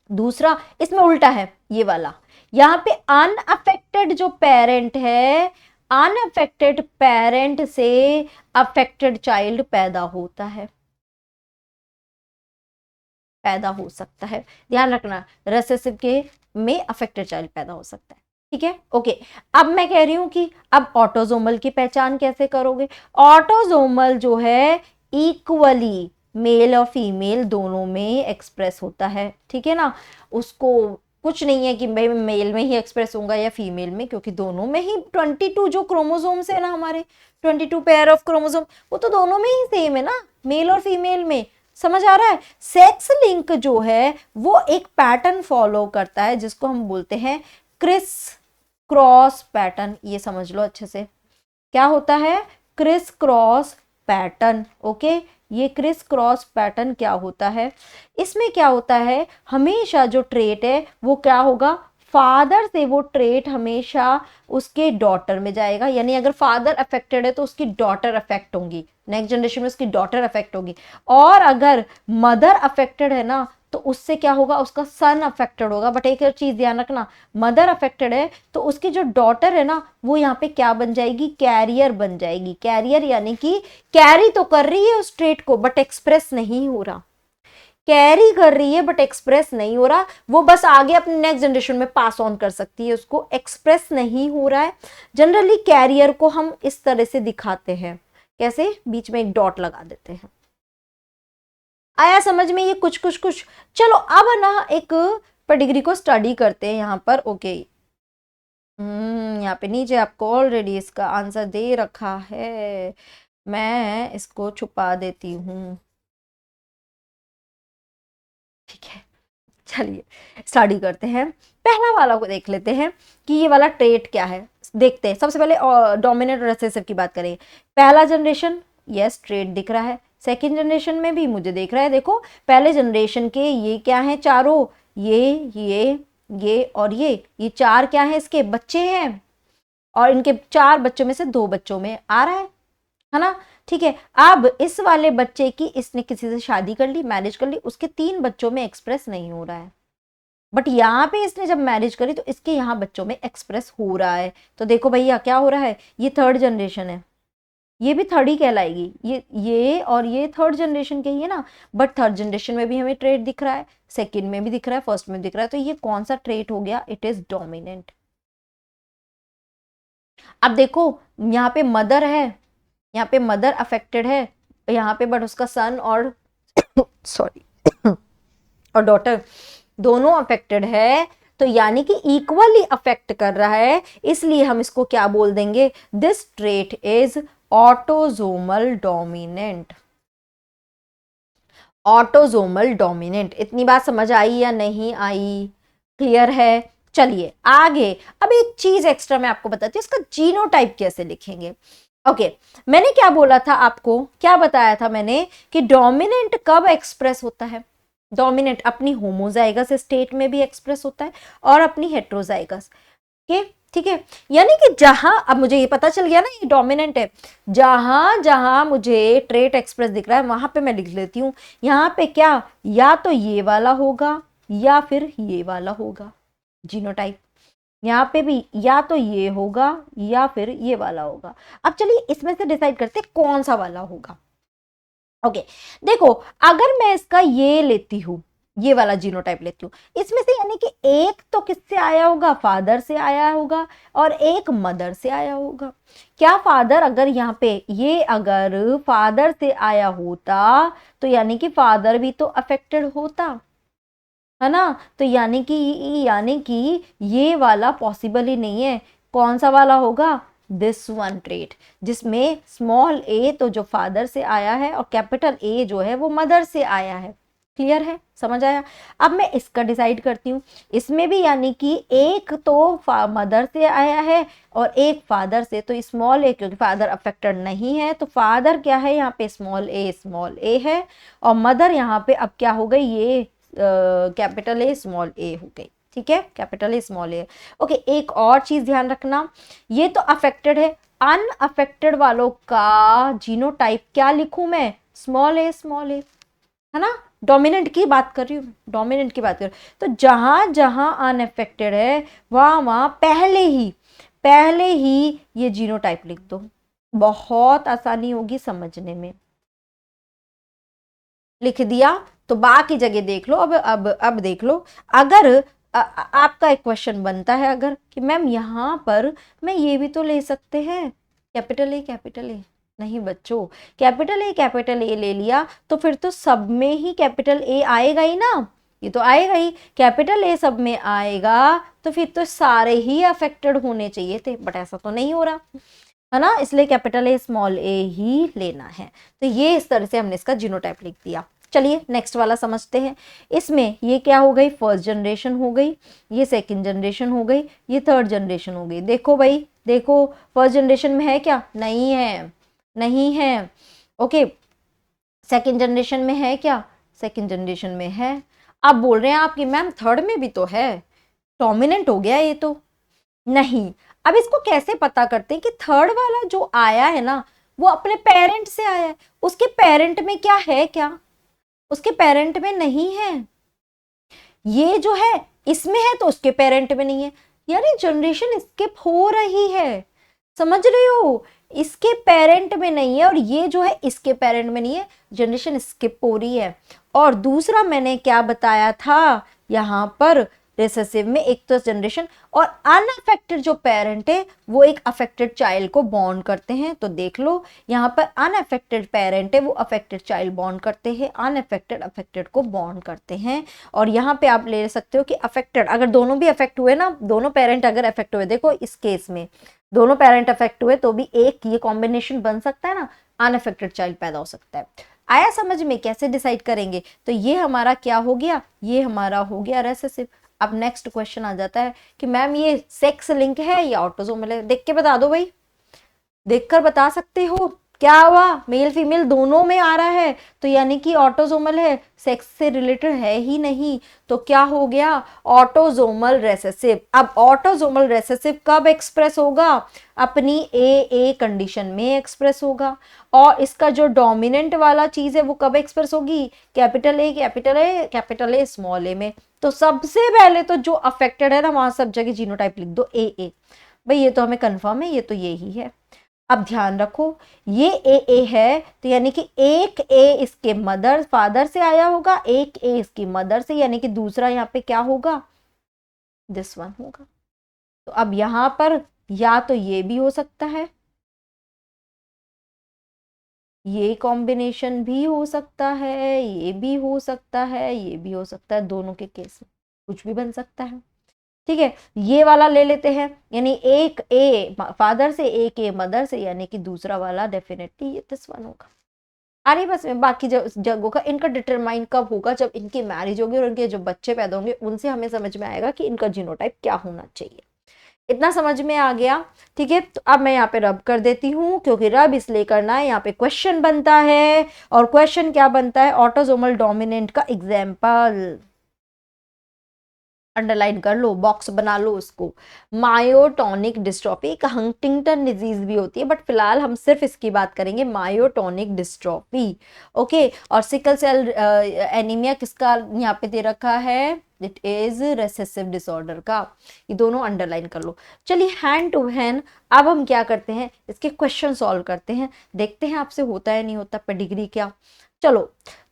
Speaker 1: दूसरा इसमें उल्टा है, ये वाला, यहां पे अनअफेक्टेड जो पेरेंट है, अनअफेक्टेड पेरेंट से अफेक्टेड चाइल्ड पैदा होता है, पैदा हो सकता है। ध्यान रखना, रेसेसिव के में अफेक्टेड चाइल्ड पैदा हो सकता है, ठीक है, ओके। अब मैं कह रही हूं कि अब ऑटोसोमल की पहचान कैसे करोगे। ऑटोसोमल जो है इक्वली मेल और फीमेल दोनों में एक्सप्रेस होता है, ठीक है ना। उसको कुछ नहीं है कि भाई मेल में ही एक्सप्रेस होगा या फीमेल में, क्योंकि दोनों में ही 22 जो क्रोमोसोम्स है ना, हमारे 22 पेयर ऑफ क्रोमोसोम, वो तो दोनों में ही सेम है ना, मेल और फीमेल में। समझ आ रहा है। सेक्स लिंक जो है वो एक पैटर्न फॉलो करता है जिसको हम बोलते हैं क्रिस क्रॉस पैटर्न। ये समझ लो अच्छे से, क्या होता है क्रिस क्रॉस पैटर्न। ओके, ये क्रिस क्रॉस पैटर्न क्या होता है, इसमें क्या होता है, हमेशा जो ट्रेट है वो क्या होगा, फादर से वो ट्रेट हमेशा उसके डॉटर में जाएगा, यानी अगर फादर अफेक्टेड है तो उसकी डॉटर अफेक्ट होंगी, नेक्स्ट जनरेशन में उसकी डॉटर अफेक्ट होगी। और अगर मदर अफेक्टेड है ना तो उससे क्या होगा, उसका सन अफेक्टेड होगा। बट एक चीज ध्यान रखना, मदर अफेक्टेड है तो उसकी जो डॉटर है ना वो यहाँ पे क्या बन जाएगी, कैरियर बन जाएगी। कैरियर यानी कि कैरी तो कर रही है उस ट्रेट को बट एक्सप्रेस नहीं हो रहा, कैरी कर रही है बट एक्सप्रेस नहीं हो रहा, वो बस आगे अपने नेक्स्ट जनरेशन में पास ऑन कर सकती है, उसको एक्सप्रेस नहीं हो रहा है। जनरली कैरियर को हम इस तरह से दिखाते हैं, कैसे, बीच में एक डॉट लगा देते हैं। आया समझ में ये कुछ कुछ कुछ। चलो अब ना एक पेडिग्री को स्टडी करते हैं यहाँ पर। ओके, यहाँ पे नीचे आपको ऑलरेडी इसका आंसर दे रखा है, मैं इसको छुपा देती हूँ, ठीक है। चलिए स्टडी करते हैं, पहला वाला को देख लेते हैं कि ये वाला ट्रेट क्या है। देखते हैं सबसे पहले डोमिनेंट और रिसेसिव की बात करें। पहला जनरेशन, यस ट्रेट दिख रहा है। सेकंड जनरेशन में भी मुझे देख रहा है, देखो पहले जनरेशन के ये क्या है, चारों ये और ये चार क्या है, इसके बच्चे हैं, और इनके चार बच्चों में से दो बच्चों में आ रहा है ना, ठीक है। अब इस वाले बच्चे की इसने किसी से शादी कर ली, मैरिज कर ली, उसके तीन बच्चों में एक्सप्रेस नहीं हो रहा है, बट यहाँ पे इसने जब मैरिज करी तो इसके यहाँ बच्चों में एक्सप्रेस हो रहा है। तो देखो भैया क्या हो रहा है, ये थर्ड जनरेशन है, ये भी थर्ड ही कहलाएगी, ये और ये थर्ड जनरेशन के ही है ना, बट थर्ड जनरेशन में भी हमें ट्रेट दिख रहा है, सेकंड में भी दिख रहा है, फर्स्ट में भी दिख रहा है, तो ये कौन सा ट्रेट हो गया, इट इज डोमिनेंट। अब देखो यहाँ पे मदर है, यहाँ पे मदर अफेक्टेड है यहाँ पे, बट उसका सन और सॉरी और डॉटर दोनों अफेक्टेड है, तो यानी कि इक्वली अफेक्ट कर रहा है, इसलिए हम इसको क्या बोल देंगे, this trait is autosomal dominant. Autosomal dominant, इतनी बात समझ आई या नहीं आई, क्लियर है। चलिए आगे, अब एक चीज एक्स्ट्रा मैं आपको बताती हूँ, इसका जीनोटाइप कैसे लिखेंगे। ओके, मैंने क्या बोला था आपको, क्या बताया था मैंने कि डोमिनेंट कब एक्सप्रेस होता है, डोमिनेंट अपनी होमोजाइगस स्टेट में भी एक्सप्रेस होता है और अपनी हेट्रोजाइगस के, ठीक है। यानी कि जहां, अब मुझे ये पता चल गया ना ये डोमिनेंट है, जहां जहां मुझे ट्रेट एक्सप्रेस दिख रहा है वहां पे मैं लिख लेती हूँ, यहाँ पे क्या, या तो ये वाला होगा या फिर ये वाला होगा जीनोटाइप, यहाँ पे भी या तो ये होगा या फिर ये वाला होगा। अब चलिए इसमें से डिसाइड करते हैं कौन सा वाला होगा। ओके, देखो अगर मैं इसका ये लेती हूँ, ये वाला जीनोटाइप लेती हूँ, इसमें से यानी कि एक तो किससे आया होगा, फादर से आया होगा और एक मदर से आया होगा। क्या फादर, अगर यहाँ पे ये अगर फादर से आया होता तो यानी कि फादर भी तो अफेक्टेड होता है ना, तो यानी कि ये वाला पॉसिबल ही नहीं है। कौन सा वाला होगा, दिस वन ट्रेट, जिसमें स्मॉल ए तो जो फादर से आया है और कैपिटल ए जो है वो मदर से आया है। क्लियर है, समझ आया। अब मैं इसका डिसाइड करती हूँ, इसमें भी यानी कि एक तो मदर से आया है और एक फादर से, तो स्मॉल ए क्योंकि फादर अफेक्टेड नहीं है तो फादर क्या है यहाँ पे, स्मॉल ए है, और मदर यहाँ पे अब क्या हो गई, ये कैपिटल ए स्मॉल ए हो गई, ठीक है, capital A small A. Okay, एक और चीज ध्यान रखना, ये तो अफेक्टेड है, अनअफेक्टेड वालों का जीनोटाइप क्या लिखूं मैं, स्मॉल ए है ना, डोमिनेंट की बात कर रही हूँ, डोमिनेंट की बात कर रही हूँ। तो जहां जहां अनअफेक्टेड है वहां वहां पहले ही ये जीनोटाइप लिख दो, बहुत आसानी होगी समझने में। लिख दिया तो बाकी जगह देख लो। अब देख लो, अगर आपका एक क्वेश्चन बनता है अगर कि मैम यहाँ पर मैं ये भी तो ले सकते हैं कैपिटल ए, नहीं बच्चों, कैपिटल ए ले लिया तो फिर तो सब में ही कैपिटल ए आएगा ही ना, ये तो आएगा ही, कैपिटल ए सब में आएगा तो फिर तो सारे ही अफेक्टेड होने चाहिए थे, बट ऐसा तो नहीं हो रहा है ना, इसलिए कैपिटल ए स्मॉल ए ही लेना है। तो ये इस तरह से हमने इसका जीनोटाइप लिख दिया। चलिए नेक्स्ट वाला समझते हैं। इसमें ये क्या हो गई, फर्स्ट जनरेशन हो गई, ये सेकंड जनरेशन हो गई, ये थर्ड जनरेशन हो गई। देखो भाई देखो, फर्स्ट जनरेशन में है क्या, नहीं है, ओके, सेकेंड जनरेशन में है क्या? सेकेंड जनरेशन में है। आप बोल रहे हैं आपकी मैम थर्ड में भी तो है, डोमिनेंट हो गया ये तो। नहीं, अब इसको कैसे पता करते हैं कि थर्ड वाला जो आया है ना वो अपने पेरेंट से आया है, उसके पेरेंट में क्या है? क्या उसके पेरेंट में नहीं है? ये जो है इसमें है तो उसके पेरेंट में नहीं है, यानी जनरेशन स्किप हो रही है। समझ रहे हो? इसके पेरेंट में नहीं है और ये जो है इसके पेरेंट में नहीं है, जनरेशन स्किप हो रही है। और दूसरा मैंने क्या बताया था यहां पर, रिसेसिव में एक तो जनरेशन और अनअफेक्टेड जो पेरेंट है वो एक अफेक्टेड चाइल्ड को बॉन्ड करते हैं। तो देख लो यहाँ पर अनअफेक्टेड पेरेंट है वो अफेक्टेड चाइल्ड बॉन्ड करते हैं, अनअफेक्टेड अफेक्टेड को बॉन्ड करते हैं। और यहाँ पे आप ले सकते हो कि अफेक्टेड, अगर दोनों भी अफेक्ट हुए ना, दोनों पेरेंट अगर अफेक्ट हुए, देखो इस केस में दोनों पेरेंट अफेक्ट हुए तो भी एक ये कॉम्बिनेशन बन सकता है ना, अनअफेक्टेड चाइल्ड पैदा हो सकता है। आया समझ में कैसे डिसाइड करेंगे? तो ये हमारा क्या हो गया, ये हमारा हो गया रेसेसिव। अब नेक्स्ट क्वेश्चन आ जाता है कि मैम ये सेक्स लिंक है या ऑटोसोमल है? देख के बता दो भाई, देखकर बता सकते हो क्या हुआ, मेल फीमेल दोनों में आ रहा है तो यानी कि ऑटोसोमल है, सेक्स से रिलेटेड है ही नहीं, तो क्या हो गया? Autosomal recessive. अब ऑटोसोमल रेसेसिव कब एक्सप्रेस होगा? अपनी ए कंडीशन में एक्सप्रेस होगा। और इसका जो डोमिनेंट वाला चीज है वो कब एक्सप्रेस होगी? Capital A capital A capital A small a में। तो सबसे पहले तो जो अफेक्टेड है ना वहां सब जगह जीनोटाइप लिख दो ए। भाई ये तो हमें कंफर्म है, ये तो ये ही है। अब ध्यान रखो ये ए है तो यानी कि एक ए इसके मदर फादर से आया होगा, एक ए इसकी मदर से, यानी कि दूसरा यहाँ पे क्या होगा? दिस वन होगा। तो अब यहां पर या तो ये भी हो सकता है, ये कॉम्बिनेशन भी हो सकता है, ये भी हो सकता है, ये भी हो सकता है, दोनों के केस में कुछ भी बन सकता है। ठीक है, ये वाला ले लेते हैं, यानी एक ए फादर से एक ए मदर से, यानी कि दूसरा वाला डेफिनेटली ये दिस वन होगा। अरे बस बाकी जगहों का इनका डिटरमाइन कब होगा? जब इनकी मैरिज होगी और इनके जो बच्चे पैदा होंगे उनसे हमें समझ में आएगा कि इनका जीनोटाइप क्या होना चाहिए। इतना समझ में आ गया? ठीक है, तो अब मैं यहाँ पे रब कर देती हूँ क्योंकि रब इसलिए करना है, यहाँ पे क्वेश्चन बनता है। और क्वेश्चन क्या बनता है? ऑटोसोमल डोमिनेंट का एग्जाम्पल अंडरलाइन कर लो, बॉक्स बना लो उसको। मायोटोनिक डिस्ट्रॉफी एक हंटिंगटन डिजीज भी होती है बट फिलहाल हम सिर्फ इसकी बात करेंगे, मायोटोनिक डिस्ट्रॉफी। ओके, और सिकल सेल एनीमिया किसका यहाँ पे दे रखा है? इट इज रेसेसिव डिसऑर्डर का। ये दोनों अंडरलाइन कर लो। चलिए हैंड टू हैंड अब हम क्या करते हैं, इसके क्वेश्चन सॉल्व करते हैं, देखते हैं आपसे होता है नहीं होता पेडिग्री क्या। चलो,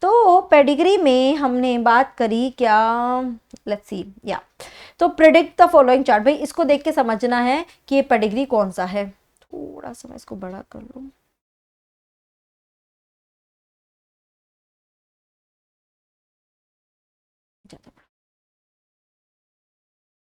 Speaker 1: तो पेडिग्री में हमने बात करी क्या, लेट्स सी या, तो प्रिडिक्ट द फॉलोइंग चार्ट। भाई इसको देख के समझना है कि ये पेडिग्री कौन सा है। थोड़ा सा मैं इसको बड़ा कर लूं,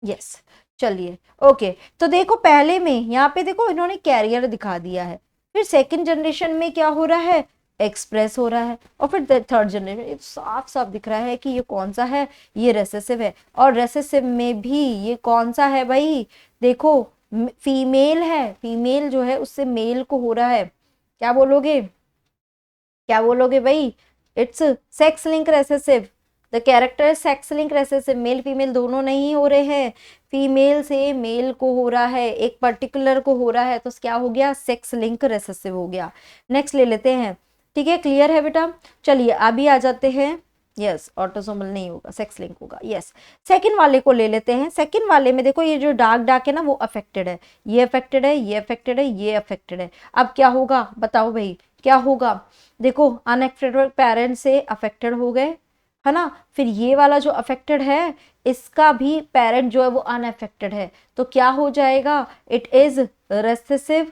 Speaker 1: यस। चलिए ओके, तो देखो पहले में यहाँ पे देखो इन्होंने कैरियर दिखा दिया है, फिर सेकंड जनरेशन में क्या हो रहा है? एक्सप्रेस हो रहा है, और फिर थर्ड जनरेशन साफ साफ दिख रहा है कि ये कौन सा है? ये रेसेसिव है। और रेसेसिव में भी ये कौन सा है भाई? देखो फीमेल है, फीमेल जो है उससे मेल को हो रहा है। क्या बोलोगे? क्या बोलोगे भाई? It's sex link recessive. The character sex link recessive, male female दोनों नहीं हो रहे हैं, फीमेल से मेल को हो रहा है, एक पर्टिकुलर को हो रहा है, तो क्या हो गया? सेक्स लिंक रेसेसिव हो गया। नेक्स्ट ले लेते हैं। ठीक है, क्लियर है बेटा? चलिए अभी आ जाते हैं। यस, ऑटोसोमल नहीं होगा, सेक्स लिंक होगा। यस, सेकंड वाले को ले लेते हैं। सेकंड वाले में देखो ये जो डार्क डार्क है ना वो अफेक्टेड है, ये अफेक्टेड है, ये अफेक्टेड है, ये अफेक्टेड है। अब क्या होगा बताओ भाई, क्या होगा? देखो अनएफेक्टेड पेरेंट से अफेक्टेड हो गए है ना, फिर ये वाला जो अफेक्टेड है इसका भी पेरेंट जो है वो अनअफेक्टेड है, तो क्या हो जाएगा? It is recessive.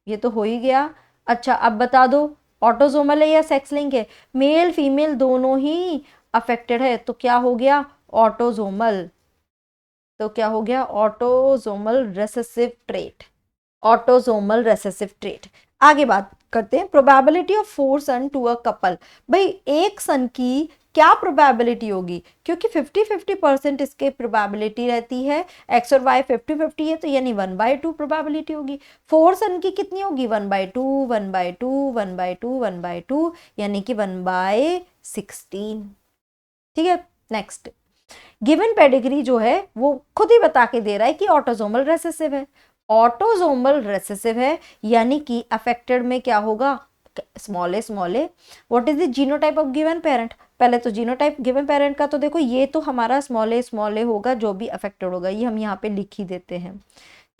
Speaker 1: ये तो हो ही गया। अच्छा अब बता दो ऑटोसोमल है या सेक्स लिंक है? मेल फीमेल दोनों ही अफेक्टेड है, तो क्या हो गया? ऑटोसोमल। तो क्या हो गया? Autosomal recessive trait, autosomal recessive trait. आगे बात करते हैं, probability of 4 son to a couple. भाई एक सन की क्या प्रोबेबिलिटी होगी, क्योंकि 50-50% इसके प्रोबेबिलिटी रहती है, एक्स और वाई 50-50 है, तो यानी 1/2 प्रोबेबिलिटी होगी। 4 सन की कितनी होगी, 1/2 1/2 1/2 1/2, यानी कि 1/16। ठीक है, नेक्स्ट। गिवन पेडिग्री जो है वो खुद ही बता के दे रहा है कि ऑटोसोमल रेसेसिव है। ऑटोसोमल रेसेसिव है यानी कि अफेक्टेड में क्या होगा, small A. What is the genotype of given parent, पहले तो जीनोटाइप गिवन पेरेंट का तो देखो, ये तो हमारा स्मॉल ए होगा जो भी अफेक्टेड होगा, ये हम यहाँ पे लिख ही देते हैं।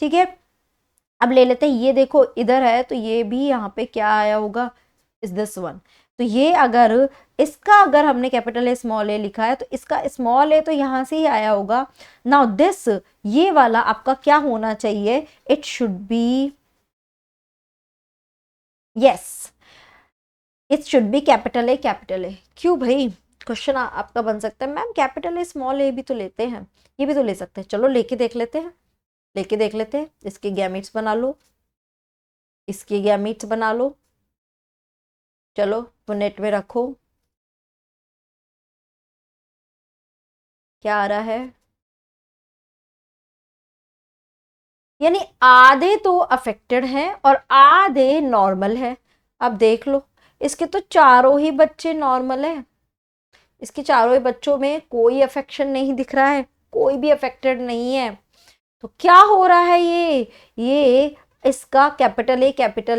Speaker 1: ठीक है, अब ले लेते हैं, ये देखो इधर है तो ये भी यहाँ पे क्या आया होगा, इज दिस वन। तो ये अगर इसका अगर हमने कैपिटल ए स्मॉल ए लिखा है तो इसका स्मॉल ए तो यहां से ही आया होगा। नाउ दिस, ये वाला आपका क्या होना चाहिए, it should be, yes it should be capital A. क्यों भाई, क्वेश्चन आपका बन सकता है, मैम कैपिटल ए स्मॉल ए भी तो लेते हैं, ये भी तो ले सकते हैं। चलो लेके देख लेते हैं, इसके गैमेट्स बना लो, इसके गैमेट्स बना लो। चलो वो नेट में रखो, क्या आ रहा है, यानी आधे तो अफेक्टेड हैं और आधे नॉर्मल है। अब देख लो, इसके तो चारों ही बच्चे नॉर्मल है, इसके चारों ही बच्चों में कोई अफेक्शन नहीं दिख रहा है, कोई भी अफेक्टेड नहीं है। तो क्या हो रहा है, ये इसका कैपिटल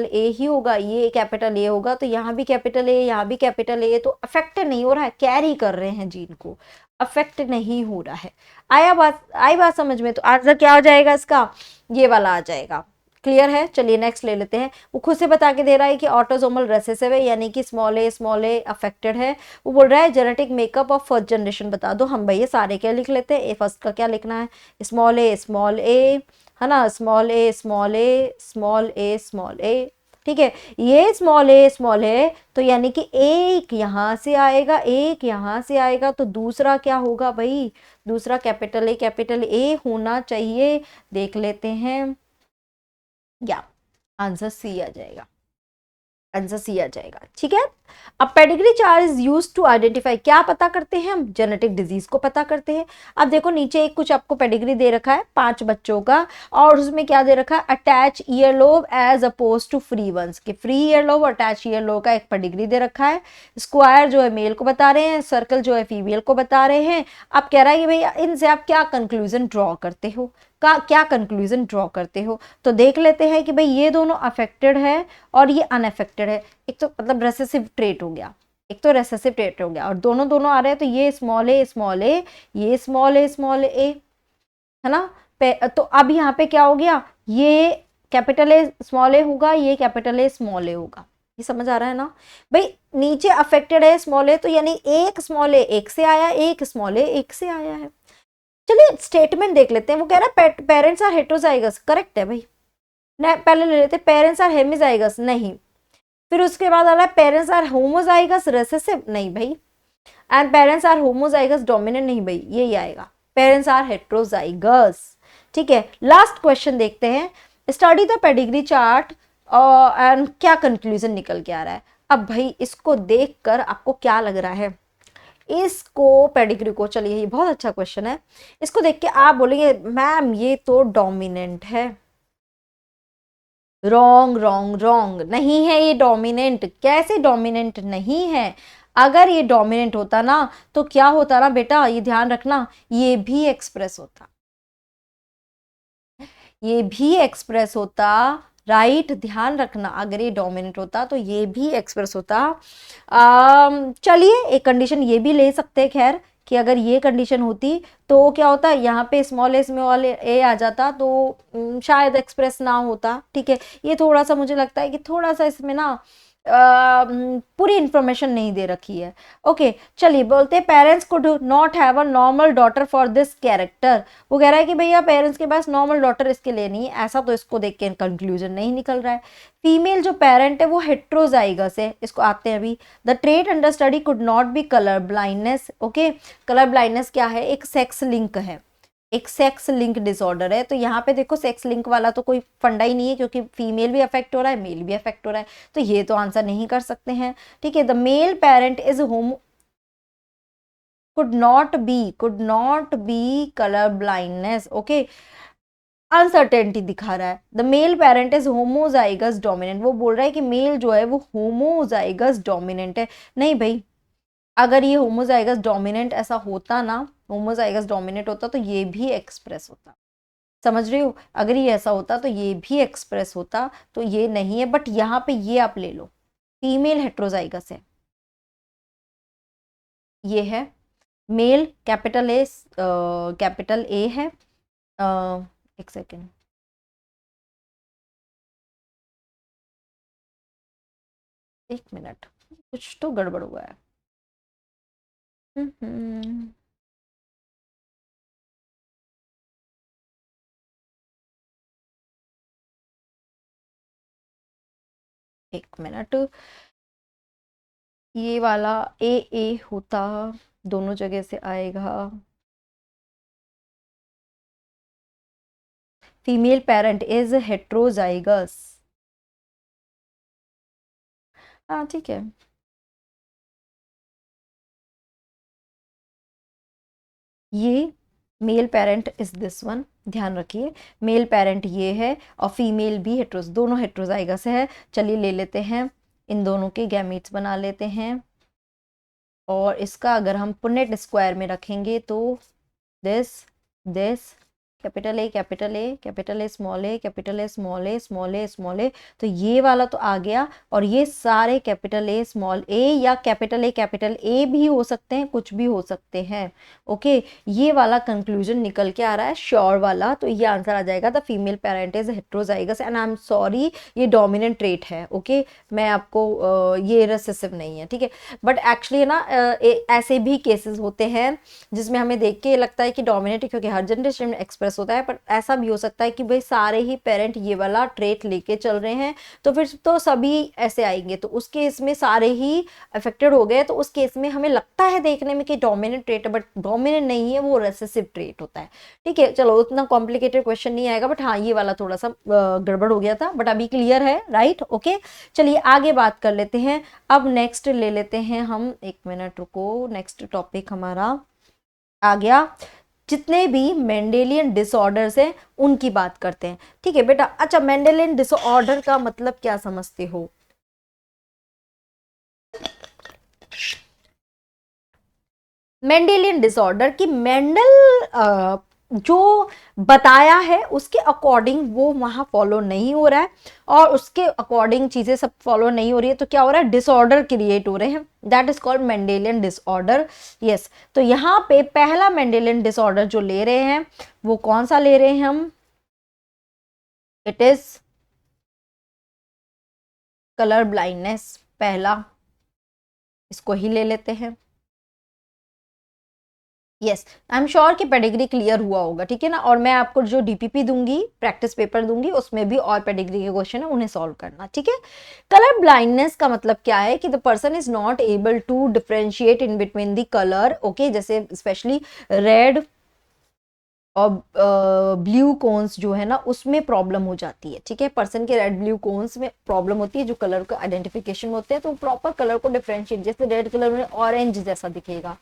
Speaker 1: ए ही होगा, ये कैपिटल ए होगा, तो यहाँ भी कैपिटल ए, यहाँ भी कैपिटल ए, तो अफेक्ट नहीं हो रहा है, कैरी कर रहे हैं जीन को, अफेक्ट नहीं हो रहा है। आई बात समझ में, तो आंसर क्या हो जाएगा इसका, ये वाला आ जाएगा। क्लियर है, चलिए नेक्स्ट ले लेते हैं। वो खुद से बता के दे रहा है कि ऑटोसोमल रेसेसिव है, यानी कि स्मॉल ए अफेक्टेड है। वो बोल रहा है genetic makeup of first generation बता दो। हम भैया सारे क्या लिख लेते हैं, ए फर्स्ट का क्या लिखना है, स्मॉल ए है ना, स्मॉल ए, ठीक है। ये स्मॉल ए तो यानी कि एक यहाँ से आएगा, एक यहाँ से आएगा, तो दूसरा क्या होगा भाई, दूसरा कैपिटल ए होना चाहिए। देख लेते हैं, या आंसर सी आ जाएगा, आंसर सी आ जाएगा। ठीक है, अब pedigree chart is use to identify, क्या पता करते हैं हम, जेनेटिक डिजीज को पता करते हैं। अब देखो नीचे एक कुछ आपको पेडिग्री दे रखा है 5 बच्चों का, और उसमें क्या दे रखा है, attach earlobe as oppose to free ones, के फ्री ईयरलोब अटैच ईयरलोब का एक पेडिग्री दे रखा है। स्क्वायर जो है मेल को बता रहे हैं, सर्कल जो है फीमेल को बता रहे हैं। अब कह रहा है कि भैया इनसे आप क्या कंक्लूजन ड्रॉ करते हो, क्या कंक्लूजन ड्रॉ करते हो। तो देख लेते हैं कि भाई ये दोनों अफेक्टेड है और ये अनअफेक्टेड है, एक तो मतलब रेसेसिव ट्रेट हो गया, एक तो रेसेसिव ट्रेट हो गया, और दोनों आ रहे हैं, तो ये स्मॉल ए ये स्मॉल ए है ना। तो अब यहाँ पे क्या हो गया, ये कैपिटल ए स्मॉल ए होगा, ये कैपिटल ए स्मॉल ए होगा। ये समझ आ रहा है ना भाई, नीचे अफेक्टेड है स्मॉल ए, तो यानी एक स्मॉल ए एक से आया, एक स्मॉल ए एक से आया है। चलिए स्टेटमेंट देख लेते हैं। वो कह रहा है पेरेंट्स आर हेटेरोजाइगस, करेक्ट है भाई, पहले ले लेते, पेरेंट्स आर हेमिजाइगस, नहीं। फिर उसके बाद आ रहा है पेरेंट्स आर होमोजाइगस रेसेसिव, नहीं भाई। And parents are homozygous dominant, नहीं भाई, यही आएगा, पेरेंट्स आर हेटेरोजाइगस। ठीक है, लास्ट क्वेश्चन देखते हैं। Study the pedigree chart and क्या कंक्लूजन निकल के आ रहा है। अब भाई इसको देखकर आपको क्या लग रहा है, इसको पेडिग्री को, चलिए ये बहुत अच्छा क्वेश्चन है, इसको देख के आप बोलेंगे मैम ये तो डोमिनेंट है। रॉन्ग नहीं है ये डोमिनेंट, कैसे डोमिनेंट नहीं है। अगर ये डोमिनेंट होता ना तो क्या होता ना बेटा, ये ध्यान रखना, ये भी एक्सप्रेस होता, ये भी एक्सप्रेस होता, राइट ध्यान रखना, अगर ये डोमिनेंट होता तो ये भी एक्सप्रेस होता। चलिए एक कंडीशन ये भी ले सकते हैं, खैर कि अगर ये कंडीशन होती तो क्या होता, यहाँ पे स्मॉल ए आ जाता, तो शायद एक्सप्रेस ना होता। ठीक है, ये थोड़ा सा मुझे लगता है कि थोड़ा सा इसमें ना पूरी इंफॉर्मेशन नहीं दे रखी है। ओके चलिए बोलते हैं parents could not have a normal daughter for this character. वो कह रहा है कि भैया पेरेंट्स के पास नॉर्मल डॉटर इसके लिए नहीं है, ऐसा तो इसको देख के कंक्लूजन नहीं निकल रहा है। फीमेल जो पेरेंट है वो हेट्रोजाइगस है, इसको आते हैं अभी। The trait under study could not be colour blindness. Okay, colour blindness क्या है, एक सेक्स लिंक है, एक सेक्स लिंक डिसऑर्डर है। तो यहाँ पे देखो सेक्स लिंक वाला तो कोई फंडा ही नहीं है, क्योंकि फीमेल भी अफेक्ट हो रहा है, मेल भी अफेक्ट हो रहा है, तो ये तो आंसर नहीं कर सकते हैं। ठीक है, the male parent is homo, could not be color blindness. Okay, uncertainty दिखा रहा है. The male parent is homozygous dominant. वो बोल रहा है कि मेल जो है वो होमोजाइगस डोमिनेंट है. नहीं भाई, अगर ये होमोजाइगस डोमिनेंट ऐसा होता ना, होमोजाइगस डोमिनेंट होता तो ये भी एक्सप्रेस होता. समझ रहे हो? अगर ये ऐसा होता तो ये भी एक्सप्रेस होता. तो ये नहीं है, बट यहाँ पे ये आप ले लो, फीमेल हेट्रोजाइगस है. ये है male, capital A, capital A है. एक सेकेंड, एक मिनट, कुछ तो गड़बड़ हुआ है. एक मिनट, ये वाला ए होता, दोनों जगह से आएगा. Female parent is heterozygous. हाँ ठीक है. ये male parent is this one, ध्यान रखिए. मेल पेरेंट ये है और फीमेल भी हेट्रोज, दोनों हेट्रोजाइगस है. चलिए ले लेते हैं, इन दोनों के गैमीट्स बना लेते हैं. और इसका अगर हम पुनेट स्क्वायर में रखेंगे तो this capital A capital A capital A small a capital A small a small a small a. तो ये वाला तो आ गया, और ये सारे कैपिटल ए स्मॉल ए या कैपिटल ए भी हो सकते हैं, कुछ भी हो सकते हैं. ओके, ये वाला कंक्लूजन निकल के आ रहा है श्योर वाला. तो ये आंसर आ जाएगा the female parent is heterozygous. And I am sorry, ये डोमिनेंट ट्रेट है. ओके, मैं आपको ये रिसेसिव नहीं है, ठीक है. बट एक्चुअली ना ऐसे भी केसेस होते हैं जिसमें हमें देख के लगता है कि डोमिनेट, क्योंकि हर जनरेशन में एक्सप्रेस होता है. पर ऐसा भी हो सकता है कि भाई सारे ही पेरेंट ये वाला ट्रेट लेके चल रहे हैं, तो फिर तो सभी ऐसे आएंगे. तो उस केस में सारे ही अफेक्टेड हो गए. तो उस केस में हमें लगता है देखने में कि डोमिनेंट ट्रेट है, बट डोमिनेंट नहीं है, वो रेसेसिव ट्रेट होता है. ठीक है, चलो उतना कॉम्प्लिकेटेड क्वेश्चन नहीं आएगा. बट हाँ, ये वाला थोड़ा सा गड़बड़ हो गया था, बट अभी क्लियर है, राइट. ओके, चलिए आगे बात कर लेते हैं. अब नेक्स्ट ले लेते हैं हम, एक मिनट रुको. नेक्स्ट टॉपिक हमारा आ गया, जितने भी मेंडेलियन डिसऑर्डर्स हैं उनकी बात करते हैं. ठीक है बेटा. अच्छा, मेंडेलियन डिसऑर्डर का मतलब क्या समझते हो? मेंडेलियन डिसऑर्डर की मेंडल जो बताया है उसके अकॉर्डिंग वो वहां फॉलो नहीं हो रहा है, और उसके अकॉर्डिंग चीजें सब फॉलो नहीं हो रही है, तो क्या हो रहा है, डिसऑर्डर क्रिएट हो रहे हैं. That is called Mendelian disorder. Yes, तो यहाँ पे पहला मेंडेलियन डिसऑर्डर जो ले रहे हैं वो कौन सा ले रहे हैं हम? It is colour blindness. पहला, इसको ही ले लेते हैं. यस, आई एम श्योर कि पेडिग्री क्लियर हुआ होगा, ठीक है ना. और मैं आपको जो डीपीपी दूंगी, प्रैक्टिस पेपर दूंगी, उसमें भी और पेडिग्री के क्वेश्चन है, उन्हें सॉल्व करना. ठीक है. कलर ब्लाइंडनेस का मतलब क्या है कि the person is not able to differentiate in between the colour. Okay, जैसे स्पेशली रेड और ब्लू कोन्स जो है ना, उसमें प्रॉब्लम हो जाती है. ठीक है, पर्सन के रेड ब्लू कोन्स में प्रॉब्लम होती है, जो कलर का आइडेंटिफिकेशन होते हैं. तो प्रॉपर कलर को डिफरेंशिएट, जैसे रेड कलर में ऑरेंज जैसा दिखेगा,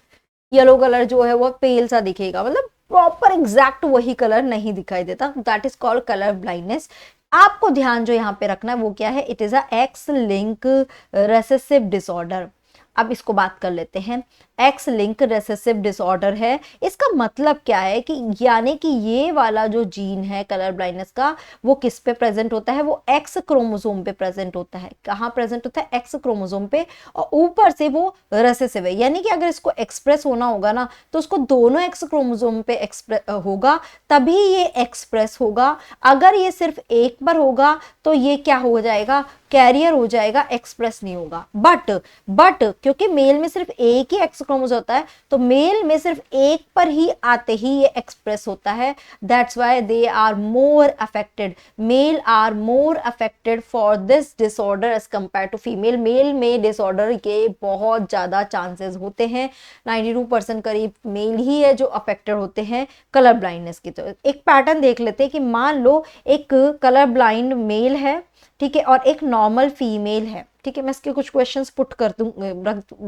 Speaker 1: येलो कलर जो है वो पेल सा दिखेगा, मतलब प्रॉपर एग्जैक्ट वही कलर नहीं दिखाई देता. That is called colour blindness. आपको ध्यान जो यहाँ पे रखना है वो क्या है? It is a x link recessive disorder. अब इसको बात कर लेते हैं. एक्स लिंक रेसेसिव डिसऑर्डर है. इसका मतलब क्या है कि यानी कि ये वाला जो जीन है कलर ब्लाइंडनेस का, वो किस पे प्रेजेंट होता है? वो एक्स क्रोमोसोम पे प्रेजेंट होता है. कहाँ प्रेजेंट होता है? एक्स क्रोमोसोम पे. और ऊपर से वो रेसेसिव है, यानी कि अगर इसको एक्सप्रेस होना होगा ना, तो उसको दोनों एक्स क्रोमोसोम पे एक्सप्रेस होगा, तभी ये एक्सप्रेस होगा. अगर ये सिर्फ एक पर होगा तो ये क्या हो जाएगा? कैरियर हो जाएगा, एक्सप्रेस नहीं होगा. बट क्योंकि मेल में सिर्फ एक ही एक्स क्रोमोसोम होता है, तो मेल में सिर्फ एक पर ही आते ही ये एक्सप्रेस होता है. That's why they are more affected. Male are more affected for this disorder as compare to female. Male में डिसऑर्डर के बहुत ज्यादा चांसेस होते हैं. 92% करीब मेल ही है जो अफेक्टेड होते हैं कलर ब्लाइंडनेस की. तो एक पैटर्न देख लेते हैं कि मान लो एक कलर ब्लाइंड मेल है, ठीक है, और एक नॉर्मल फीमेल है. ठीक है, मैं इसके कुछ क्वेश्चंस पुट कर दूं,